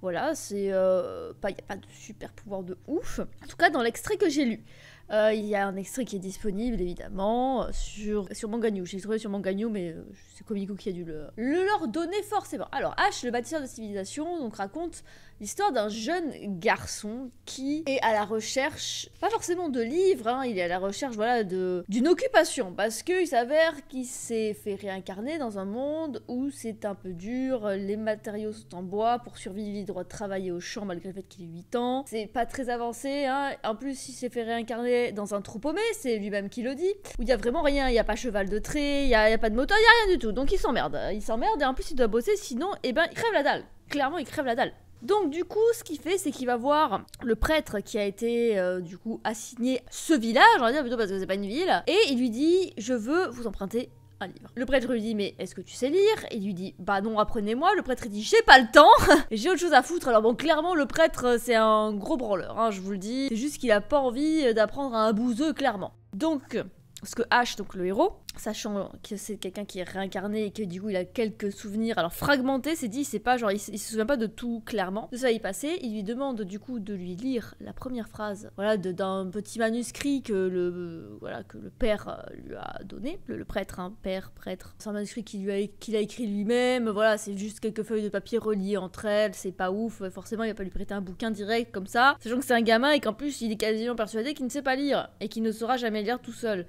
voilà, c'est, y a pas de super pouvoir de ouf, en tout cas dans l'extrait que j'ai lu. Il y a un extrait qui est disponible évidemment sur Manga News. J'ai trouvé sur Manga News, mais c'est Comico qui a dû le leur donner forcément. Alors H, le bâtisseur de civilisation, donc raconte l'histoire d'un jeune garçon qui est à la recherche, pas forcément de livres, hein, il est à la recherche voilà, d'une occupation, parce qu'il s'avère qu'il s'est fait réincarner dans un monde où c'est un peu dur, les matériaux sont en bois, pour survivre il doit travailler au champ malgré le fait qu'il ait 8 ans, c'est pas très avancé, hein. En plus il s'est fait réincarner dans un trou paumé, c'est lui-même qui le dit, où il y a vraiment rien, il y a pas cheval de trait, il y a pas de moteur, il y a rien du tout, donc il s'emmerde et en plus il doit bosser, sinon eh ben il crève la dalle, clairement il crève la dalle. Donc du coup, ce qu'il fait, c'est qu'il va voir le prêtre qui a été du coup assigné ce village, on va dire plutôt parce que c'est pas une ville, et il lui dit « Je veux vous emprunter un livre ». Le prêtre lui dit « Mais est-ce que tu sais lire ?» Il lui dit « Bah non, apprenez-moi ». Le prêtre dit « J'ai pas le temps, j'ai autre chose à foutre ». Alors bon, clairement, le prêtre, c'est un gros branleur, hein, je vous le dis. C'est juste qu'il a pas envie d'apprendre à un bouseux, clairement. Donc... ce que H, donc le héros, sachant que c'est quelqu'un qui est réincarné et que du coup il a quelques souvenirs, alors fragmentés, c'est dit, c'est pas genre, il se souvient pas de tout clairement, de ça y passer, il lui demande du coup de lui lire la première phrase, voilà, d'un petit manuscrit que le père lui a donné, le prêtre, hein, père, prêtre, c'est un manuscrit qu'il a écrit lui-même, voilà, c'est juste quelques feuilles de papier reliées entre elles, c'est pas ouf, forcément il va pas lui prêter un bouquin direct comme ça, sachant que c'est un gamin et qu'en plus il est quasiment persuadé qu'il ne sait pas lire, et qu'il ne saura jamais lire tout seul.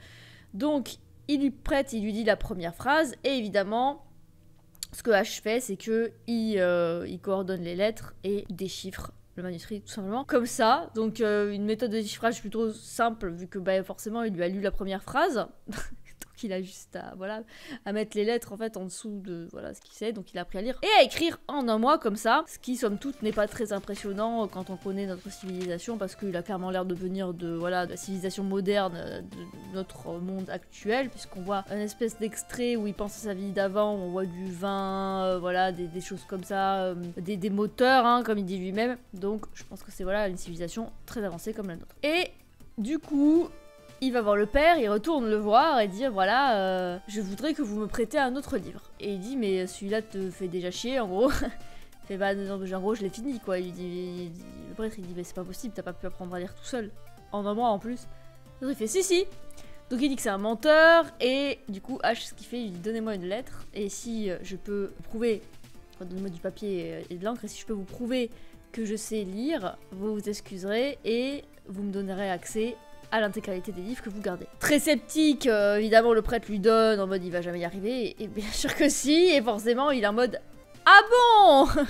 Donc, il lui prête, il lui dit la première phrase, et évidemment, ce que H fait, c'est que il coordonne les lettres et déchiffre le manuscrit tout simplement comme ça. Donc une méthode de déchiffrage plutôt simple, vu que forcément il lui a lu la première phrase. Donc il a juste à mettre les lettres en fait en dessous de ce qu'il sait, donc il a appris à lire et à écrire en un mois comme ça, ce qui somme toute n'est pas très impressionnant quand on connaît notre civilisation, parce qu'il a clairement l'air de venir de la civilisation moderne de notre monde actuel, puisqu'on voit une espèce d'extrait où il pense à sa vie d'avant, on voit du vin, des choses comme ça, des moteurs, hein, comme il dit lui-même, donc je pense que c'est une civilisation très avancée comme la nôtre. Et du coup, il va voir le père, il retourne le voir et dire je voudrais que vous me prêtez un autre livre. Et il dit mais celui-là te fait déjà chier en gros. Il fait en gros je l'ai fini quoi. Le prêtre il dit mais c'est pas possible, t'as pas pu apprendre à lire tout seul. En un mois en plus. Donc il fait si. Donc il dit que c'est un menteur et du coup H ce qu'il fait, il dit donnez-moi une lettre et si je peux prouver, donnez-moi du papier et de l'encre, et si je peux vous prouver que je sais lire, vous vous excuserez et vous me donnerez accès à l'intégralité des livres que vous gardez. Très sceptique, évidemment le prêtre lui donne en mode il va jamais y arriver, et bien sûr que si, et forcément il est en mode ah bon.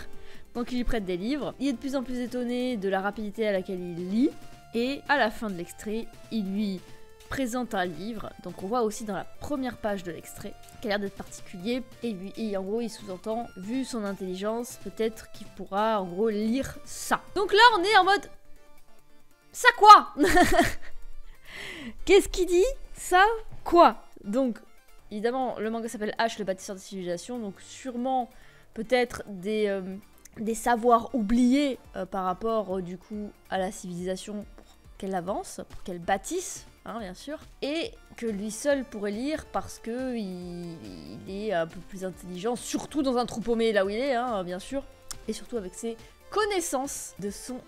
Donc il lui prête des livres, il est de plus en plus étonné de la rapidité à laquelle il lit, et à la fin de l'extrait, il lui présente un livre, donc on voit aussi dans la première page de l'extrait, qui a l'air d'être particulier, et en gros il sous-entend, vu son intelligence, peut-être qu'il pourra en gros lire ça. Donc là on est en mode ça quoi. Qu'est-ce qu'il dit? Ça quoi? Donc, évidemment, le manga s'appelle H, le bâtisseur des civilisations, donc sûrement peut-être des savoirs oubliés par rapport du coup à la civilisation pour qu'elle avance, pour qu'elle bâtisse, hein, bien sûr, et que lui seul pourrait lire parce que il est un peu plus intelligent, surtout dans un trou paumé là où il est, hein, bien sûr, et surtout avec ses connaissances de son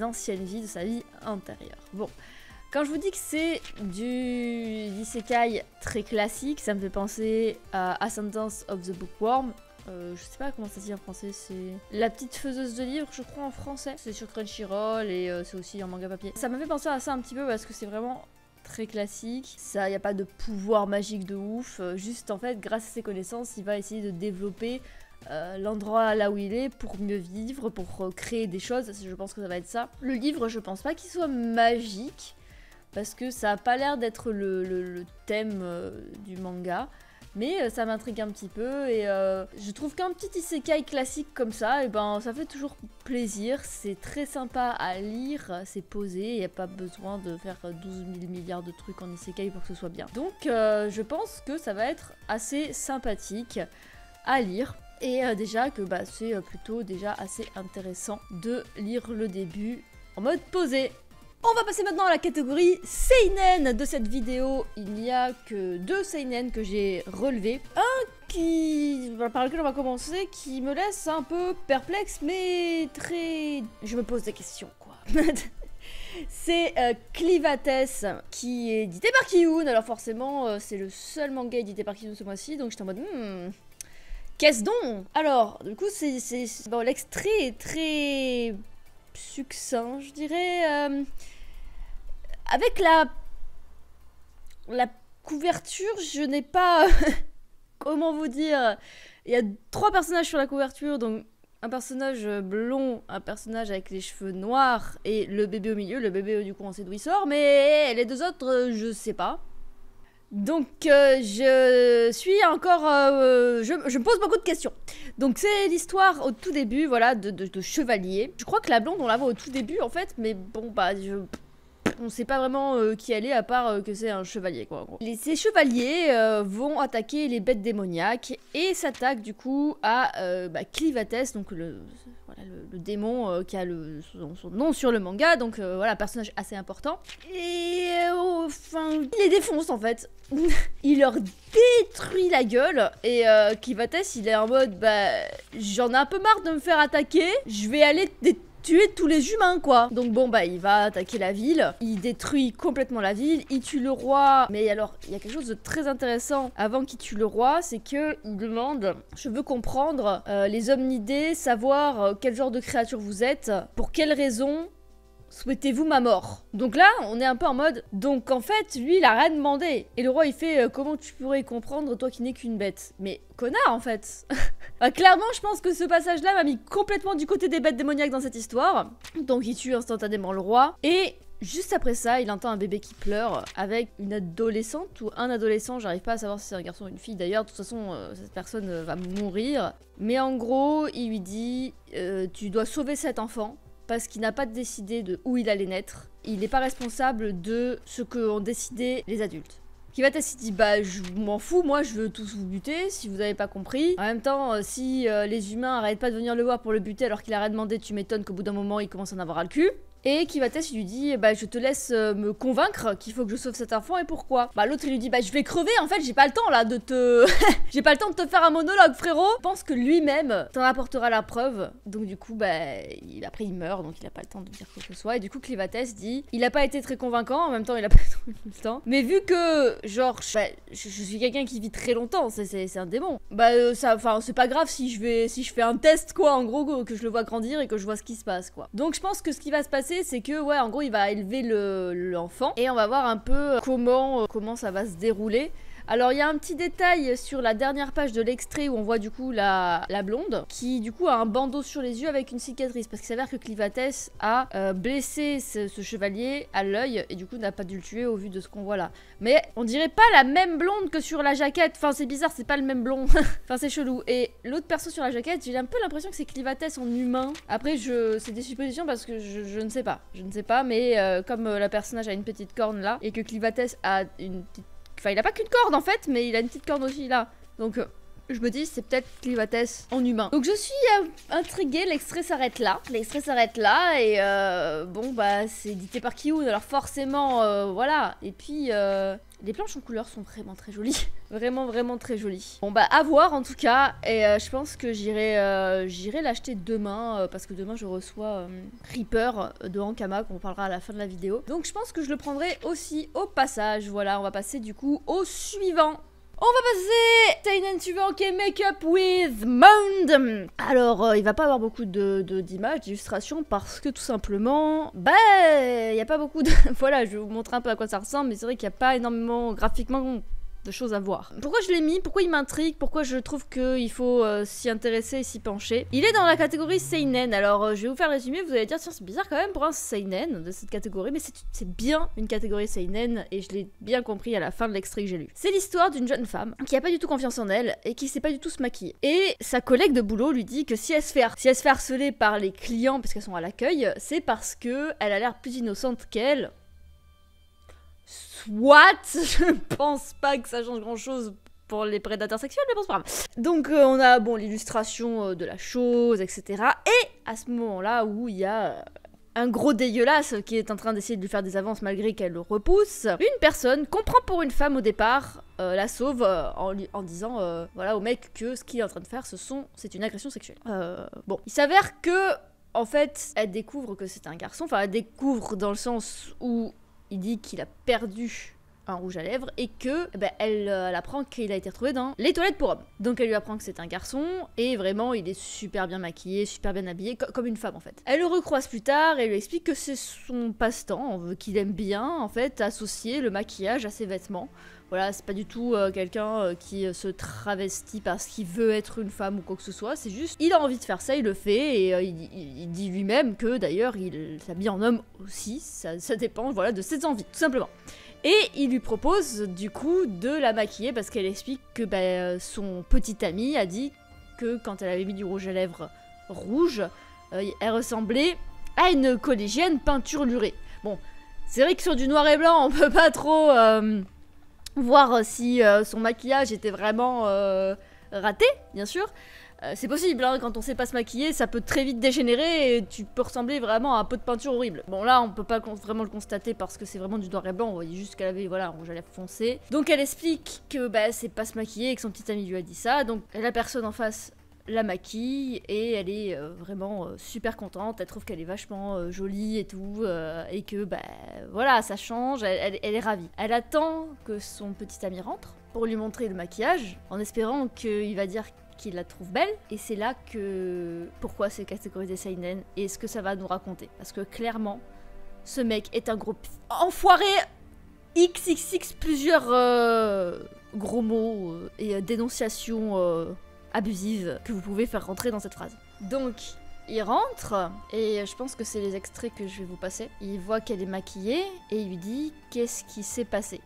ancienne vie, de sa vie antérieure. Bon. Quand je vous dis que c'est du isekai très classique, ça me fait penser à Ascendance of the Bookworm. Je sais pas comment ça se dit en français, c'est la petite faiseuse de livres, je crois en français. C'est sur Crunchyroll et c'est aussi en manga papier. Ça m'a fait penser à ça un petit peu parce que c'est vraiment très classique. Ça, y a pas de pouvoir magique de ouf. Juste en fait, grâce à ses connaissances, il va essayer de développer l'endroit là où il est pour mieux vivre, pour créer des choses. Je pense que ça va être ça. Le livre, je pense pas qu'il soit magique, parce que ça a pas l'air d'être le thème du manga, mais ça m'intrigue un petit peu, et je trouve qu'un petit isekai classique comme ça, et ça fait toujours plaisir, c'est très sympa à lire, c'est posé, il n'y a pas besoin de faire 12 000 milliards de trucs en isekai pour que ce soit bien. Donc je pense que ça va être assez sympathique à lire, et déjà que c'est plutôt déjà assez intéressant de lire le début en mode posé. On va passer maintenant à la catégorie seinen de cette vidéo. Il n'y a que 2 seinen que j'ai relevés. Un par lequel on va commencer, qui me laisse un peu perplexe, mais très... Je me pose des questions, quoi. C'est Clivates, qui est édité par Kiyun. Alors forcément, c'est le seul manga édité par Kiyun ce mois-ci, donc j'étais en mode... qu'est-ce donc? Alors, du coup, bon, l'extrait est très... succinct, je dirais. Avec la couverture, je n'ai pas... comment vous dire? Il y a 3 personnages sur la couverture, donc un personnage blond, un personnage avec les cheveux noirs et le bébé au milieu. Le bébé, du coup, on sait d'où il sort, mais les 2 autres, je sais pas. Donc je suis encore... je me pose beaucoup de questions. Donc c'est l'histoire au tout début, voilà, de chevalier. Je crois que la blonde, on la voit au tout début, en fait, mais bon, on sait pas vraiment qui elle est, à part que c'est un chevalier, quoi, en gros. Ces chevaliers vont attaquer les bêtes démoniaques et s'attaquent, du coup, à Clivates, donc le démon qui a son nom sur le manga, donc voilà, personnage assez important. Et enfin, il les défonce en fait. Il leur détruit la gueule et Clivates il est en mode bah j'en ai un peu marre de me faire attaquer, je vais aller tuer tous les humains quoi. Donc bon bah il va attaquer la ville, il détruit complètement la ville, il tue le roi. Mais alors il y a quelque chose de très intéressant avant qu'il tue le roi, c'est que il demande je veux comprendre les Omnidés, savoir quel genre de créature vous êtes, pour quelle raison souhaitez-vous ma mort? Donc là, on est un peu en mode... Donc en fait, lui, il a rien demandé. Et le roi, il fait comment tu pourrais comprendre, toi qui n'es qu'une bête? Mais connard, en fait. Bah, clairement, je pense que ce passage-là m'a mis complètement du côté des bêtes démoniaques dans cette histoire. Donc il tue instantanément le roi. Et juste après ça, il entend un bébé qui pleure avec une adolescente ou un adolescent. J'arrive pas à savoir si c'est un garçon ou une fille. D'ailleurs, de toute façon, cette personne va mourir. Mais en gros, il lui dit tu dois sauver cet enfant. Parce qu'il n'a pas décidé de où il allait naître. Il n'est pas responsable de ce qu'ont décidé les adultes. Clivates il dit bah je m'en fous, moi je veux tous vous buter si vous n'avez pas compris. En même temps si les humains arrêtent pas de venir le voir pour le buter alors qu'il a rien demandé, tu m'étonnes qu'au bout d'un moment il commence à en avoir ras le cul. Et Clivates il lui dit bah je te laisse me convaincre qu'il faut que je sauve cet enfant et pourquoi. Bah l'autre il lui dit bah je vais crever en fait, j'ai pas le temps là de te j'ai pas le temps de te faire un monologue frérot. Je pense que lui-même t'en apportera la preuve. Donc du coup bah après il meurt donc il a pas le temps de dire quoi que ce soit. Et du coup Clivates dit il a pas été très convaincant, en même temps il a pas tout le temps. Mais vu que genre je suis quelqu'un qui vit très longtemps, c'est un démon. Bah ça enfin c'est pas grave si je fais un test quoi en gros que je le vois grandir et que je vois ce qui se passe quoi. Donc je pense que ce qui va se passer c'est que ouais en gros il va élever l'enfant et on va voir un peu comment ça va se dérouler. Alors il y a un petit détail sur la dernière page de l'extrait où on voit du coup la blonde qui du coup a un bandeau sur les yeux avec une cicatrice parce qu'il s'avère que Clivates a blessé ce chevalier à l'œil et du coup n'a pas dû le tuer au vu de ce qu'on voit là. Mais on dirait pas la même blonde que sur la jaquette, enfin c'est bizarre, c'est pas le même blond, enfin c'est chelou. Et l'autre perso sur la jaquette, j'ai un peu l'impression que c'est Clivates en humain. Après c'est des suppositions parce que je ne sais pas, mais comme la personnage a une petite corne là et que Clivates a une petite... Enfin, il a pas qu'une corde en fait, mais il a une petite corde aussi là. Donc, je me dis, c'est peut-être Clivates en humain. Donc, je suis intriguée. L'extrait s'arrête là. Et bon, bah, c'est édité par Kiyun. Alors, forcément, voilà. Et puis, les planches en couleur sont vraiment très jolies. Vraiment très jolies. Bon, bah, à voir en tout cas. Et je pense que j'irai l'acheter demain. Parce que demain, je reçois Reaper de Ankama, qu'on parlera à la fin de la vidéo. Donc, je pense que je le prendrai aussi au passage. Voilà, on va passer du coup au suivant. On va passer seinen suivant qui est Make Up with Mound. Alors, il va pas avoir beaucoup d'images, d'illustrations parce que tout simplement, bah, il y a pas beaucoup de... Voilà, je vais vous montrer un peu à quoi ça ressemble, mais c'est vrai qu'il y a pas énormément graphiquement de choses à voir. Pourquoi je l'ai mis? Pourquoi il m'intrigue? Pourquoi je trouve qu'il faut s'y intéresser et s'y pencher? Il est dans la catégorie seinen. Alors je vais vous faire le résumé, vous allez dire tiens c'est bizarre quand même pour un seinen de cette catégorie, mais c'est bien une catégorie seinen et je l'ai bien compris à la fin de l'extrait que j'ai lu. C'est l'histoire d'une jeune femme qui a pas du tout confiance en elle et qui sait pas du tout se maquiller. Et sa collègue de boulot lui dit que si elle se fait harceler par les clients parce qu'elles sont à l'accueil, c'est parce que elle a l'air plus innocente qu'elle. Soit, je pense pas que ça change grand chose pour les prédateurs sexuels, mais bon, c'est pas grave. Donc, on a bon l'illustration de la chose, etc. Et à ce moment-là où il y a un gros dégueulasse qui est en train d'essayer de lui faire des avances malgré qu'elle le repousse, une personne qu'on prend pour une femme au départ la sauve en disant voilà au mec que ce qu'il est en train de faire c'est une agression sexuelle. Bon, il s'avère que en fait elle découvre que c'est un garçon, enfin elle découvre dans le sens où il dit qu'il a perdu un rouge à lèvres et que elle apprend qu'il a été retrouvé dans les toilettes pour hommes. Donc elle lui apprend que c'est un garçon et vraiment il est super bien maquillé, super bien habillé, comme une femme en fait. Elle le recroise plus tard et lui explique que c'est son passe-temps, qu'il aime bien en fait associer le maquillage à ses vêtements. Voilà, c'est pas du tout quelqu'un qui se travestit parce qu'il veut être une femme ou quoi que ce soit, c'est juste, il a envie de faire ça, il le fait, et il dit lui-même que d'ailleurs il s'habille en homme aussi, ça dépend voilà, de ses envies, tout simplement. Et il lui propose du coup de la maquiller parce qu'elle explique que son petit ami a dit que quand elle avait mis du rouge à lèvres rouge, elle ressemblait à une collégienne peinturlurée. Bon, c'est vrai que sur du noir et blanc on peut pas trop... voir si son maquillage était vraiment raté, bien sûr. C'est possible, hein, quand on sait pas se maquiller, ça peut très vite dégénérer et tu peux ressembler vraiment à un pot de peinture horrible. Bon là, on peut pas vraiment le constater parce que c'est vraiment du noir et blanc, on voyait juste qu'elle avait, voilà, un rouge à lèvres foncé. Donc elle explique que bah, c'est pas se maquiller et que son petit ami lui a dit ça, donc la personne en face la maquille et elle est vraiment super contente, elle trouve qu'elle est vachement jolie et tout, et que bah voilà, ça change, elle est ravie. Elle attend que son petit ami rentre pour lui montrer le maquillage, en espérant qu'il va dire qu'il la trouve belle, et c'est là que pourquoi c'est catégorisé seinen et ce que ça va nous raconter, parce que clairement ce mec est un gros enfoiré XXX, plusieurs gros mots et dénonciations abusive que vous pouvez faire rentrer dans cette phrase. Donc, il rentre, et je pense que c'est les extraits que je vais vous passer. Il voit qu'elle est maquillée, et il lui dit « Qu'est-ce qui s'est passé ?»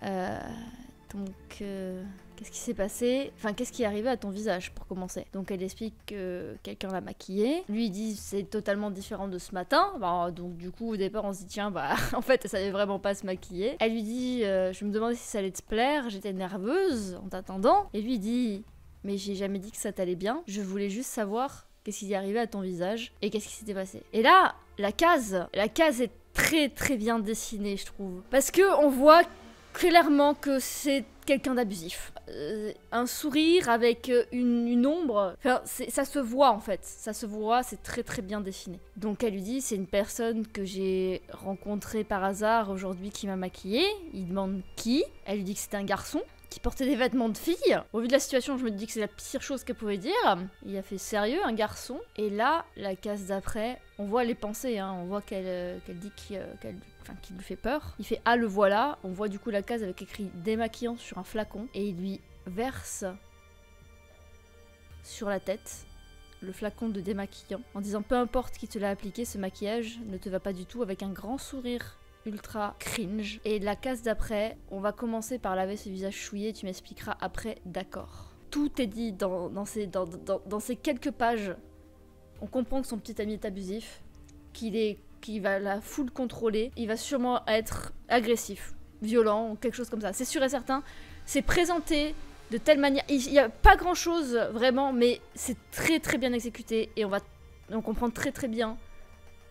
Qu'est-ce qui s'est passé? Enfin, qu'est-ce qui est arrivé à ton visage, pour commencer? Donc elle explique que quelqu'un l'a maquillée. Lui, il dit c'est totalement différent de ce matin. Bah, donc du coup, au départ, on se dit tiens, bah, en fait, elle savait vraiment pas se maquiller. Elle lui dit je me demandais si ça allait te plaire, j'étais nerveuse en t'attendant. Et lui, il dit mais j'ai jamais dit que ça t'allait bien. Je voulais juste savoir qu'est-ce qui est arrivé à ton visage et qu'est-ce qui s'était passé. Et là, la case est très très bien dessinée, je trouve. Parce que on voit clairement que c'est quelqu'un d'abusif. Un sourire avec une ombre, enfin, ça se voit en fait, ça se voit, c'est très très bien dessiné. Donc elle lui dit, c'est une personne que j'ai rencontrée par hasard aujourd'hui qui m'a maquillée. Il demande qui, elle lui dit que c'était un garçon qui portait des vêtements de fille. Au vu de la situation, je me dis que c'est la pire chose qu'elle pouvait dire. Il a fait sérieux, un garçon. Et là, la case d'après, on voit les pensées, hein. On voit qu'elle dit qu'il lui fait peur. Il fait « Ah, le voilà ». On voit du coup la case avec écrit « démaquillant » sur un flacon. Et il lui verse sur la tête le flacon de démaquillant en disant « Peu importe qui te l'a appliqué, ce maquillage ne te va pas du tout » avec un grand sourire ultra cringe. Et la case d'après, on va commencer par laver ce visage chouillé, tu m'expliqueras après, d'accord. Tout est dit dans ces quelques pages. On comprend que son petit ami est abusif, qu'il va la full contrôler, il va sûrement être agressif, violent, quelque chose comme ça. C'est sûr et certain, c'est présenté de telle manière, il n'y a pas grand chose vraiment, mais c'est très très bien exécuté et on comprend très très bien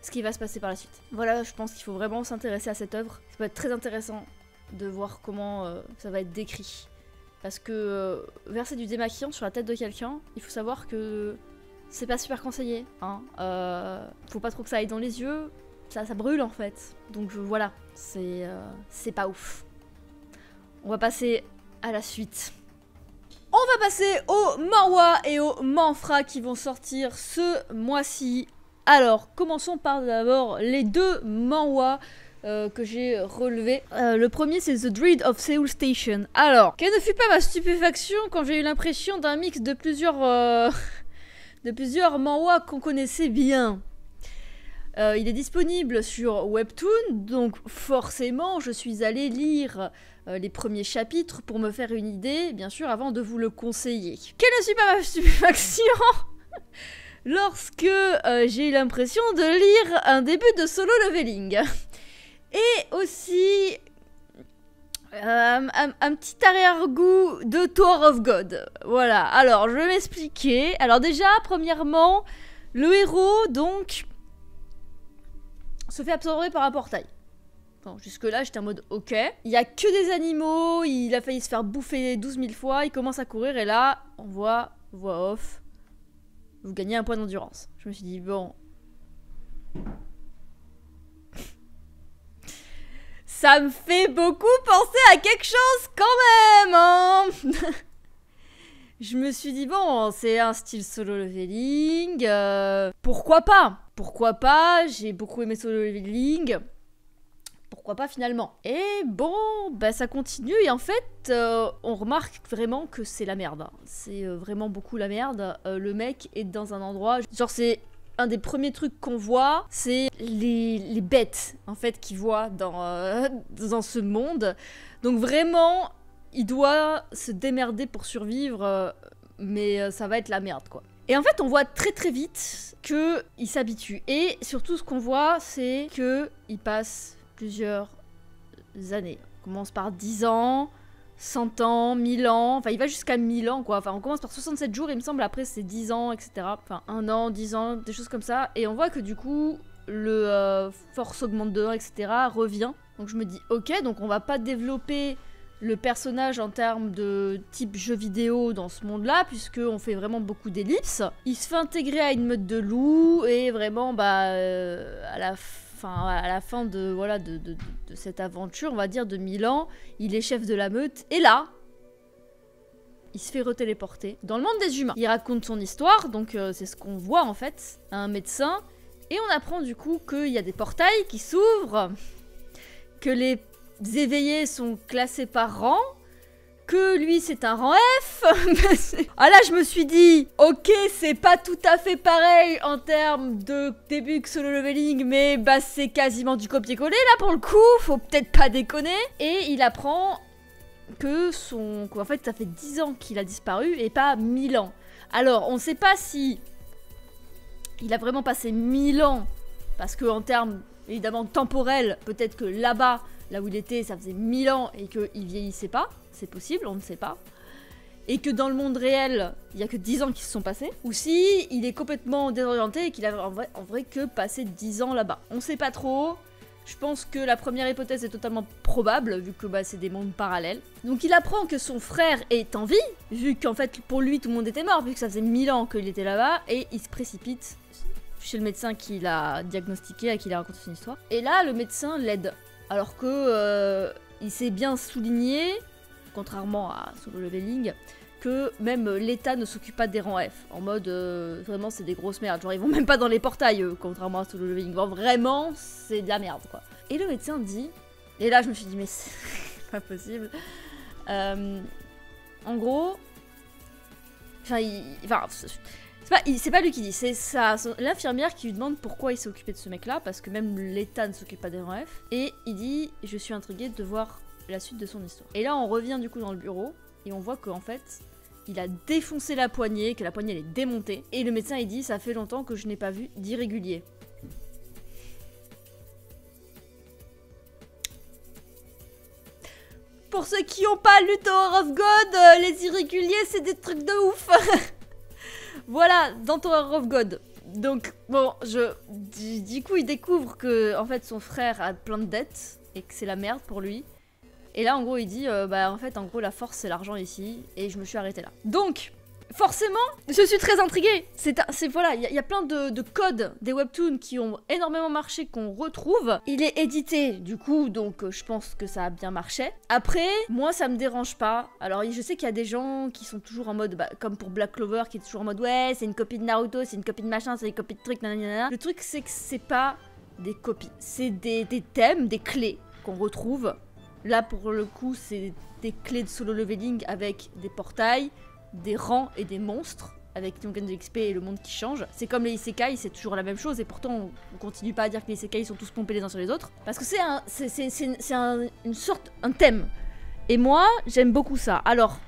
ce qui va se passer par la suite. Voilà, je pense qu'il faut vraiment s'intéresser à cette œuvre. Ça peut être très intéressant de voir comment ça va être décrit. Parce que verser du démaquillant sur la tête de quelqu'un, il faut savoir que c'est pas super conseillé. Hein. Faut pas trop que ça aille dans les yeux, ça brûle en fait. Donc voilà, c'est pas ouf. On va passer à la suite. On va passer aux manhwa et aux manfra qui vont sortir ce mois-ci. Alors, commençons par d'abord les deux manhwa que j'ai relevés. Le premier, c'est The Dread of Seoul Station. Alors, quelle ne fut pas ma stupéfaction quand j'ai eu l'impression d'un mix de plusieurs manhwa qu'on connaissait bien. Il est disponible sur Webtoon, donc forcément, je suis allée lire les premiers chapitres pour me faire une idée, bien sûr, avant de vous le conseiller. Quelle ne fut pas ma stupéfaction lorsque j'ai eu l'impression de lire un début de Solo Leveling. Et aussi un petit arrière-goût de Tower of God. Voilà, alors je vais m'expliquer. Alors déjà, premièrement, le héros, donc, se fait absorber par un portail. Bon, jusque-là, j'étais en mode ok. Il y a que des animaux, il a failli se faire bouffer 12 000 fois, il commence à courir et là, on voit, voix off, vous gagnez un point d'endurance. Je me suis dit, bon... ça me fait beaucoup penser à quelque chose quand même, hein. Je me suis dit, bon, c'est un style solo leveling, pourquoi pas? Pourquoi pas? J'ai beaucoup aimé solo leveling. Pourquoi pas finalement? Et bon, bah ça continue et en fait, on remarque vraiment que c'est la merde. C'est vraiment beaucoup la merde. Le mec est dans un endroit, genre c'est un des premiers trucs qu'on voit, c'est les bêtes en fait qu'il voit dans ce monde. Donc vraiment, il doit se démerder pour survivre, mais ça va être la merde quoi. Et en fait, on voit très très vite qu'il s'habitue. Et surtout, ce qu'on voit, c'est qu'il passe plusieurs années. On commence par 10 ans, 100 ans, 1000 ans, enfin il va jusqu'à 1000 ans quoi, enfin on commence par 67 jours il me semble, après c'est 10 ans etc, enfin 1 an, 10 ans, des choses comme ça, et on voit que du coup le force augmente de 1 etc revient, donc je me dis ok, donc on va pas développer le personnage en termes de type jeu vidéo dans ce monde là, puisqu'on fait vraiment beaucoup d'ellipses, il se fait intégrer à une meute de loups, et vraiment bah à la fin de, voilà, de cette aventure, on va dire, de 1000 ans, il est chef de la meute, et là, il se fait retéléporter dans le monde des humains. Il raconte son histoire, donc c'est ce qu'on voit en fait, un médecin, et on apprend du coup qu'il y a des portails qui s'ouvrent, que les éveillés sont classés par rang, que lui c'est un rang F. Ah là je me suis dit, ok c'est pas tout à fait pareil en termes de début que solo leveling, mais bah c'est quasiment du copier-coller là pour le coup, faut peut-être pas déconner. Et il apprend que en fait ça fait 10 ans qu'il a disparu et pas 1000 ans. Alors on sait pas si il a vraiment passé 1000 ans, parce que en termes évidemment temporels, peut-être que là-bas, là où il était, ça faisait 1000 ans et qu'il vieillissait pas. C'est possible, on ne sait pas. Et que dans le monde réel, il y a que 10 ans qui se sont passés. Ou si il est complètement désorienté et qu'il a en vrai que passé 10 ans là-bas. On sait pas trop. Je pense que la première hypothèse est totalement probable, vu que bah, c'est des mondes parallèles. Donc il apprend que son frère est en vie, vu qu'en fait pour lui tout le monde était mort, vu que ça faisait 1000 ans qu'il était là-bas, et il se précipite chez le médecin qui l'a diagnostiqué, à qui il a raconté son histoire. Et là, le médecin l'aide. Alors que il s'est bien souligné, contrairement à Solo Leveling, que même l'État ne s'occupe pas des rangs F. En mode, vraiment, c'est des grosses merdes. Genre, ils vont même pas dans les portails, contrairement à Solo Leveling. Bon, vraiment, c'est de la merde, quoi. Et le médecin dit... Et là, je me suis dit, mais c'est pas possible. En gros... c'est pas lui qui dit, c'est l'infirmière qui lui demande pourquoi il s'est occupé de ce mec-là, parce que même l'État ne s'occupe pas des rangs F. Et il dit, je suis intrigué de voir la suite de son histoire. Et là, on revient du coup dans le bureau, et on voit qu'en fait, il a défoncé la poignée, que la poignée elle est démontée. Et le médecin, il dit, ça fait longtemps que je n'ai pas vu d'irrégulier. Pour ceux qui n'ont pas lu Tower of God, les irréguliers, c'est des trucs de ouf. Voilà, dans Tower of God. Donc, bon, du coup, il découvre que, en fait, son frère a plein de dettes, et que c'est la merde pour lui. Et là, en gros, il dit, bah, en fait, en gros, la force, c'est l'argent ici, et je me suis arrêtée là. Donc, forcément, je suis très intriguée. Voilà, il y a plein de codes des webtoons qui ont énormément marché, qu'on retrouve. Il est édité, du coup, donc je pense que ça a bien marché. Après, moi, ça me dérange pas. Alors, je sais qu'il y a des gens qui sont toujours en mode, bah, comme pour Black Clover, qui est toujours en mode, ouais, c'est une copie de Naruto, c'est une copie de machin, c'est une copie de truc, nanana. Le truc, c'est que c'est pas des copies. C'est des thèmes, des clés qu'on retrouve. Là, pour le coup, c'est des clés de solo leveling avec des portails, des rangs et des monstres, avec on gagne de l'XP et le monde qui change. C'est comme les isekai, c'est toujours la même chose, et pourtant on continue pas à dire que les isekai sont tous pompés les uns sur les autres, parce que c'est une sorte, un thème. Et moi, j'aime beaucoup ça. Alors,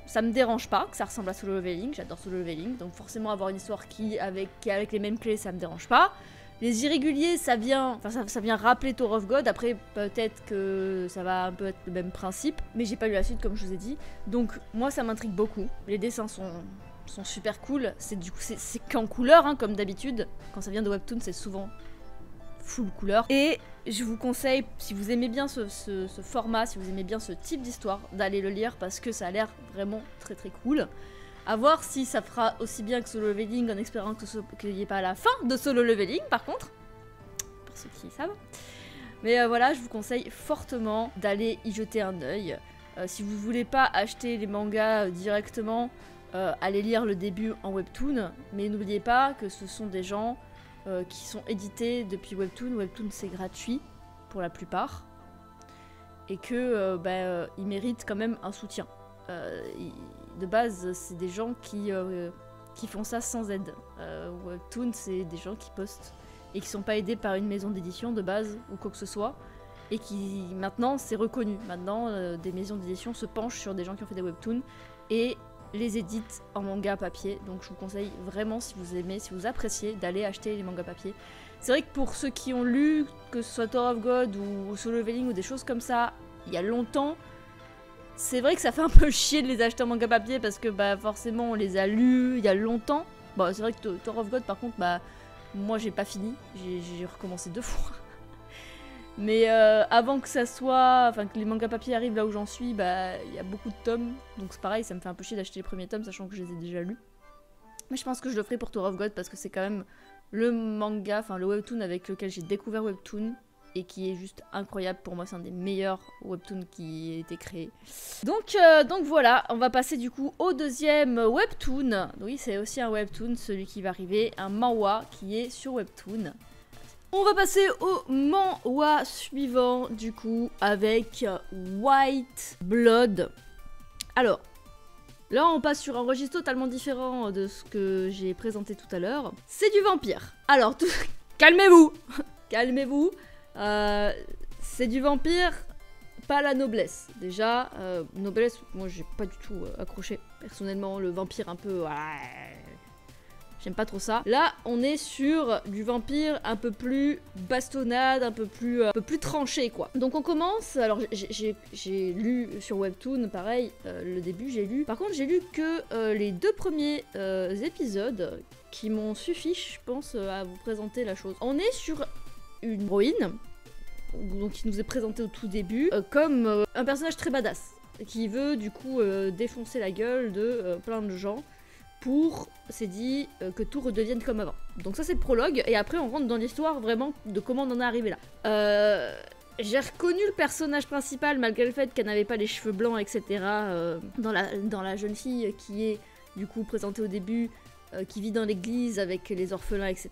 ça me dérange pas que ça ressemble à Solo Leveling, j'adore Solo Leveling, donc forcément avoir une histoire qui est avec les mêmes clés, ça me dérange pas. Les irréguliers, ça vient rappeler Tower of God. Après, peut-être que ça va un peu être le même principe, mais j'ai pas lu la suite comme je vous ai dit. Donc moi, ça m'intrigue beaucoup. Les dessins sont super cool. C'est qu'en couleur, hein, comme d'habitude. Quand ça vient de webtoon, c'est souvent full couleur. Et je vous conseille, si vous aimez bien ce format, si vous aimez bien ce type d'histoire, d'aller le lire parce que ça a l'air vraiment très très cool. A voir si ça fera aussi bien que Solo Leveling, en espérant qu'il n'y ait pas la fin de Solo Leveling, par contre. Pour ceux qui savent. Mais voilà, je vous conseille fortement d'aller y jeter un œil. Si vous voulez pas acheter les mangas directement, allez lire le début en webtoon. Mais n'oubliez pas que ce sont des gens qui sont édités depuis webtoon. Webtoon, c'est gratuit, pour la plupart. Et que ils méritent quand même un soutien. De base, c'est des gens qui font ça sans aide. Webtoon, c'est des gens qui postent et qui sont pas aidés par une maison d'édition de base ou quoi que ce soit. Et qui, maintenant, c'est reconnu. Maintenant, des maisons d'édition se penchent sur des gens qui ont fait des webtoons et les éditent en manga papier. Donc je vous conseille vraiment, si vous aimez, si vous appréciez, d'aller acheter les mangas papier. C'est vrai que pour ceux qui ont lu, que ce soit Tower of God ou Solo Leveling ou des choses comme ça, il y a longtemps, C'est vrai que ça fait un peu chier de les acheter en manga papier parce que bah forcément on les a lus il y a longtemps. Bon c'est vrai que Tower of God par contre bah moi j'ai pas fini, j'ai recommencé 2 fois. Mais avant que ça soit, enfin que les mangas papier arrivent là où j'en suis, bah il y a beaucoup de tomes. Donc c'est pareil, ça me fait un peu chier d'acheter les premiers tomes sachant que je les ai déjà lus. Mais je pense que je le ferai pour Tower of God parce que c'est quand même le manga, enfin le webtoon avec lequel j'ai découvert webtoon. Et qui est juste incroyable, pour moi c'est un des meilleurs webtoons qui a été créé. Donc voilà, on va passer du coup au deuxième webtoon. Oui c'est aussi un webtoon, celui qui va arriver, un manhwa qui est sur webtoon. On va passer au manhwa suivant du coup avec White Blood. Alors, là on passe sur un registre totalement différent de ce que j'ai présenté tout à l'heure. C'est du vampire. Alors, calmez-vous. Calmez-vous. C'est du vampire, pas la noblesse. Déjà, noblesse, moi j'ai pas du tout accroché. Personnellement, le vampire un peu... j'aime pas trop ça. Là, on est sur du vampire un peu plus bastonnade, un peu plus tranché, quoi. Donc on commence... Alors, j'ai lu sur Webtoon, pareil, le début, j'ai lu. Par contre, j'ai lu que les 2 premiers épisodes qui m'ont suffi, je pense, à vous présenter la chose. On est sur une héroïne, donc qui nous est présentée au tout début, comme un personnage très badass, qui veut du coup défoncer la gueule de plein de gens pour, c'est dit, que tout redevienne comme avant. Donc ça c'est le prologue, et après on rentre dans l'histoire vraiment de comment on en est arrivé là. J'ai reconnu le personnage principal malgré le fait qu'elle n'avait pas les cheveux blancs, etc. Dans la jeune fille qui est du coup présentée au début, qui vit dans l'église avec les orphelins, etc.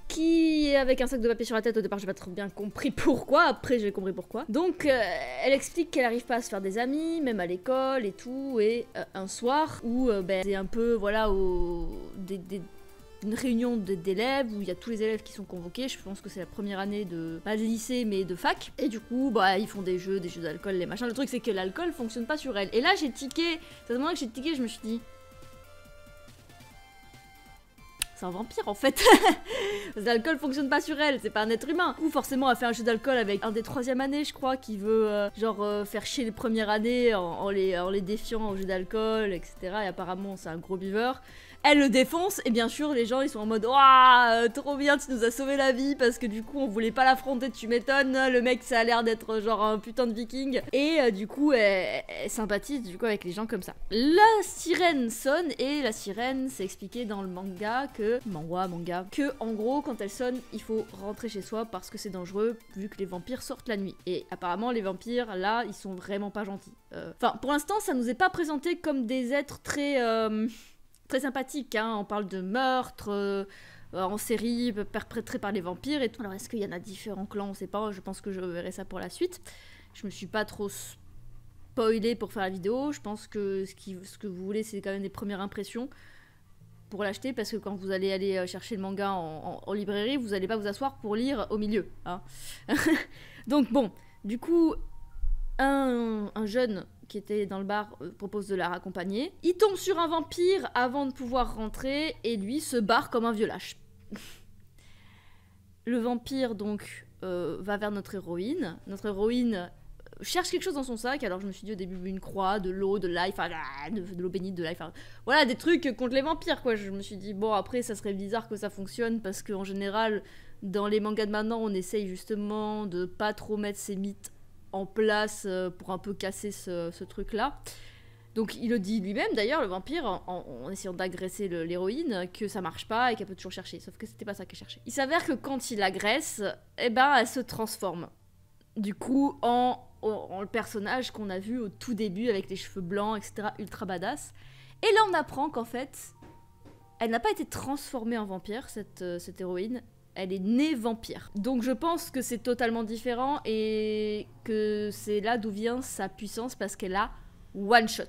Qui est avec un sac de papier sur la tête. Au départ, j'ai pas trop bien compris pourquoi. Après, j'ai compris pourquoi. Donc, elle explique qu'elle arrive pas à se faire des amis, même à l'école et tout. Et un soir où c'est un peu, voilà, une réunion d'élèves où il y a tous les élèves qui sont convoqués. Je pense que c'est la première année de, pas de lycée, mais de fac. Et du coup, bah, ils font des jeux d'alcool, les machins. Le truc, c'est que l'alcool fonctionne pas sur elle. Et là, j'ai tiqué. C'est à ce moment-là que j'ai tiqué, je me suis dit... C'est un vampire en fait. L'alcool fonctionne pas sur elle, c'est pas un être humain. Ou forcément elle fait un jeu d'alcool avec un des 3e années je crois qui veut faire chier les premières années en les défiant au jeu d'alcool, etc. Et apparemment c'est un gros buveur. Elle le défonce et bien sûr les gens ils sont en mode waouh trop bien tu nous as sauvé la vie parce que du coup on voulait pas l'affronter, tu m'étonnes, le mec ça a l'air d'être genre un putain de viking et du coup elle sympathise du coup avec les gens comme ça. La sirène sonne et la sirène c'est expliqué dans le manga que que en gros quand elle sonne il faut rentrer chez soi parce que c'est dangereux vu que les vampires sortent la nuit et apparemment les vampires là ils sont vraiment pas gentils. Enfin pour l'instant ça nous est pas présenté comme des êtres très sympathique, hein. On parle de meurtre en série perpétré par les vampires et tout. Alors est-ce qu'il y en a différents clans, on sait pas, je pense que je verrai ça pour la suite. Je me suis pas trop spoilée pour faire la vidéo, je pense que ce que vous voulez c'est quand même des premières impressions pour l'acheter parce que quand vous allez aller chercher le manga en librairie, vous allez pas vous asseoir pour lire au milieu, hein. Donc bon, du coup, un jeune qui était dans le bar propose de la raccompagner. Il tombe sur un vampire avant de pouvoir rentrer et lui se barre comme un vieux lâche. Le vampire donc va vers notre héroïne. Notre héroïne cherche quelque chose dans son sac. Alors je me suis dit au début une croix, de l'eau, de l'ail, enfin de l'eau bénite, de l'ail, enfin voilà des trucs contre les vampires quoi. Je me suis dit bon après ça serait bizarre que ça fonctionne parce qu'en général dans les mangas de maintenant on essaye justement de pas trop mettre ces mythes en place pour un peu casser ce truc là. Donc il le dit lui-même d'ailleurs le vampire en essayant d'agresser l'héroïne que ça marche pas et qu'elle peut toujours chercher, sauf que c'était pas ça qu'elle cherchait. Il s'avère que quand il agresse, eh ben elle se transforme du coup en le personnage qu'on a vu au tout début avec les cheveux blancs etc ultra badass. Et là on apprend qu'en fait elle n'a pas été transformée en vampire cette héroïne. Elle est née vampire. Donc je pense que c'est totalement différent et que c'est là d'où vient sa puissance parce qu'elle a one shot.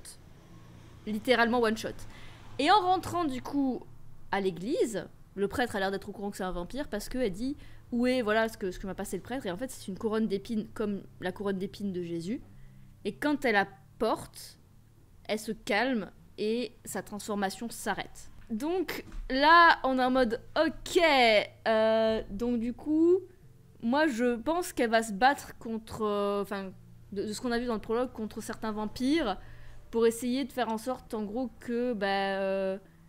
Littéralement one shot. Et en rentrant du coup à l'église, le prêtre a l'air d'être au courant que c'est un vampire parce qu'elle dit où est voilà ce que m'a passé le prêtre et en fait c'est une couronne d'épines comme la couronne d'épines de Jésus. Et quand elle la porte, elle se calme et sa transformation s'arrête. Donc là, on est en mode ok, donc du coup, moi je pense qu'elle va se battre contre, de ce qu'on a vu dans le prologue contre certains vampires, pour essayer de faire en sorte, en gros, que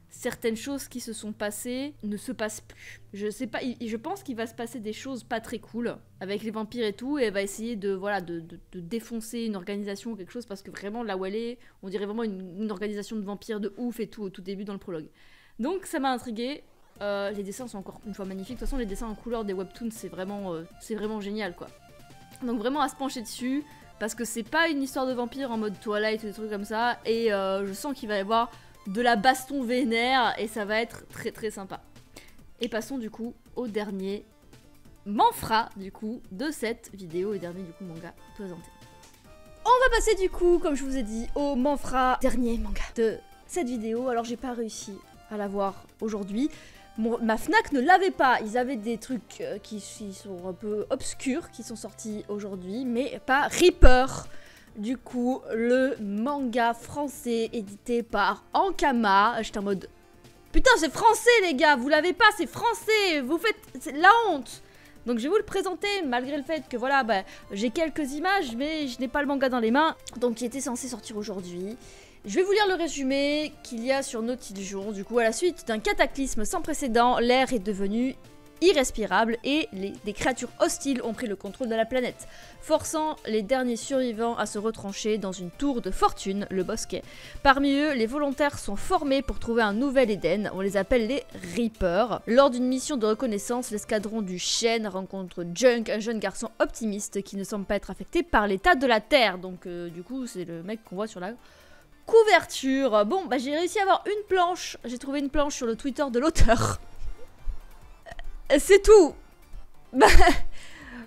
certaines choses qui se sont passées ne se passent plus. Je sais pas, je pense qu'il va se passer des choses pas très cool avec les vampires et tout, et elle va essayer de défoncer une organisation ou quelque chose, parce que vraiment, là où elle est, on dirait vraiment une organisation de vampires de ouf et tout, au tout début dans le prologue. Donc ça m'a intriguée. Les dessins sont encore une fois magnifiques. De toute façon, les dessins en couleur des webtoons, c'est vraiment génial, quoi. Donc vraiment à se pencher dessus, parce que c'est pas une histoire de vampire en mode Twilight ou des trucs comme ça, et je sens qu'il va y avoir de la baston vénère, et ça va être très très sympa. Et passons du coup au dernier manfra du coup de cette vidéo, et dernier du coup manga présenté. On va passer du coup, comme je vous ai dit, au manfra dernier manga de cette vidéo. Alors j'ai pas réussi à l'avoir aujourd'hui. Ma Fnac ne l'avait pas, ils avaient des trucs qui sont un peu obscurs, qui sont sortis aujourd'hui, mais pas Reaper. Du coup, le manga français édité par Ankama. J'étais en mode, putain c'est français les gars, vous l'avez pas, c'est français, vous faites, c'est la honte. Donc je vais vous le présenter, malgré le fait que voilà, j'ai quelques images, mais je n'ai pas le manga dans les mains, donc il était censé sortir aujourd'hui. Je vais vous lire le résumé qu'il y a sur Nautiljon. Du coup, à la suite d'un cataclysme sans précédent, l'air est devenu irrespirable et des créatures hostiles ont pris le contrôle de la planète, forçant les derniers survivants à se retrancher dans une tour de fortune, le Bosquet. Parmi eux, les volontaires sont formés pour trouver un nouvel Éden, on les appelle les Reapers. Lors d'une mission de reconnaissance, l'escadron du Chêne rencontre Junk, un jeune garçon optimiste qui ne semble pas être affecté par l'état de la Terre. Donc du coup, c'est le mec qu'on voit sur la couverture. Bon, j'ai réussi à avoir une planche. J'ai trouvé une planche sur le Twitter de l'auteur. C'est tout.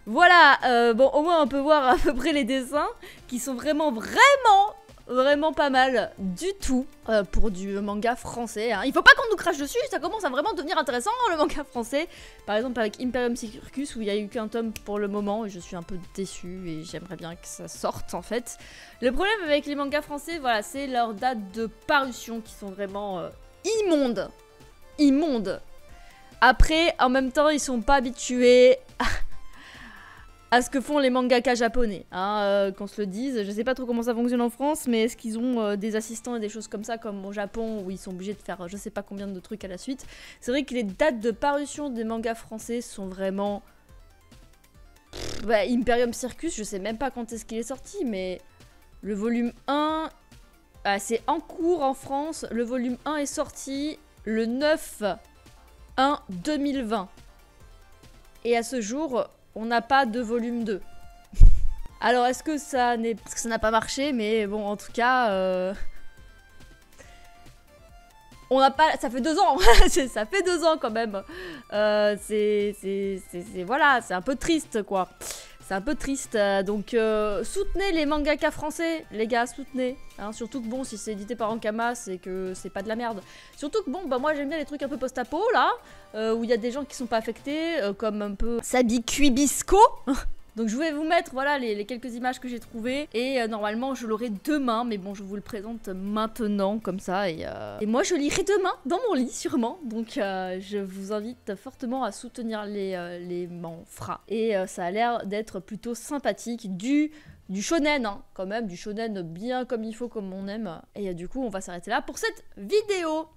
Voilà. Bon, au moins on peut voir à peu près les dessins qui sont vraiment pas mal du tout pour du manga français. Hein. Il faut pas qu'on nous crache dessus. Ça commence à vraiment devenir intéressant le manga français. Par exemple avec Imperium Circus où il y a eu qu'un tome pour le moment et je suis un peu déçue et j'aimerais bien que ça sorte en fait. Le problème avec les mangas français, voilà, c'est leurs dates de parution qui sont vraiment immondes. Après, en même temps, ils sont pas habitués à ce que font les mangaka japonais, hein, qu'on se le dise. Je sais pas trop comment ça fonctionne en France, mais est-ce qu'ils ont des assistants et des choses comme ça, comme au Japon, où ils sont obligés de faire je sais pas combien de trucs à la suite. C'est vrai que les dates de parution des mangas français sont vraiment... Imperium Circus, je sais même pas quand est-ce qu'il est sorti, mais le volume 1, c'est en cours en France. Le volume 1 est sorti le 9/1/2020. Et à ce jour, on n'a pas de volume 2. Alors, est-ce que ça n'a pas marché? Mais bon, en tout cas... on n'a pas... Ça fait 2 ans. Ça fait 2 ans quand même. Voilà, c'est un peu triste, quoi. C'est un peu triste. Donc, soutenez les mangaka français, les gars, soutenez. Hein, surtout que bon, si c'est édité par Ankama, c'est que c'est pas de la merde. Surtout que bon, moi j'aime bien les trucs un peu post-apo, là, où il y a des gens qui sont pas affectés, comme un peu Sabi Kuibisco. Donc je vais vous mettre voilà les quelques images que j'ai trouvées et normalement je l'aurai demain, mais bon je vous le présente maintenant comme ça et moi je lirai demain dans mon lit sûrement, donc je vous invite fortement à soutenir les manfras et ça a l'air d'être plutôt sympathique, du shonen hein, quand même, du shonen bien comme il faut, comme on aime, et du coup on va s'arrêter là pour cette vidéo.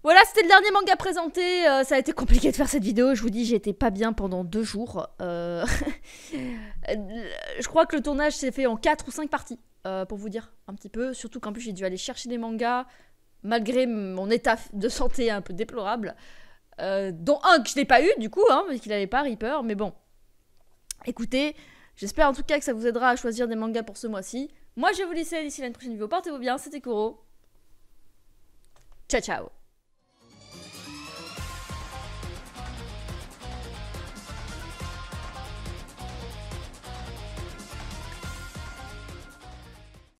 Voilà, c'était le dernier manga présenté, ça a été compliqué de faire cette vidéo, je vous dis, j'étais pas bien pendant 2 jours. Je crois que le tournage s'est fait en 4 ou 5 parties, pour vous dire un petit peu, surtout qu'en plus j'ai dû aller chercher des mangas, malgré mon état de santé un peu déplorable, dont un que je n'ai pas eu du coup, hein, parce qu'il n'avait pas Reaper, mais bon. Écoutez, j'espère en tout cas que ça vous aidera à choisir des mangas pour ce mois-ci. Moi je vais vous laisser d'ici la prochaine vidéo, portez-vous bien, c'était Kuro. Ciao ciao.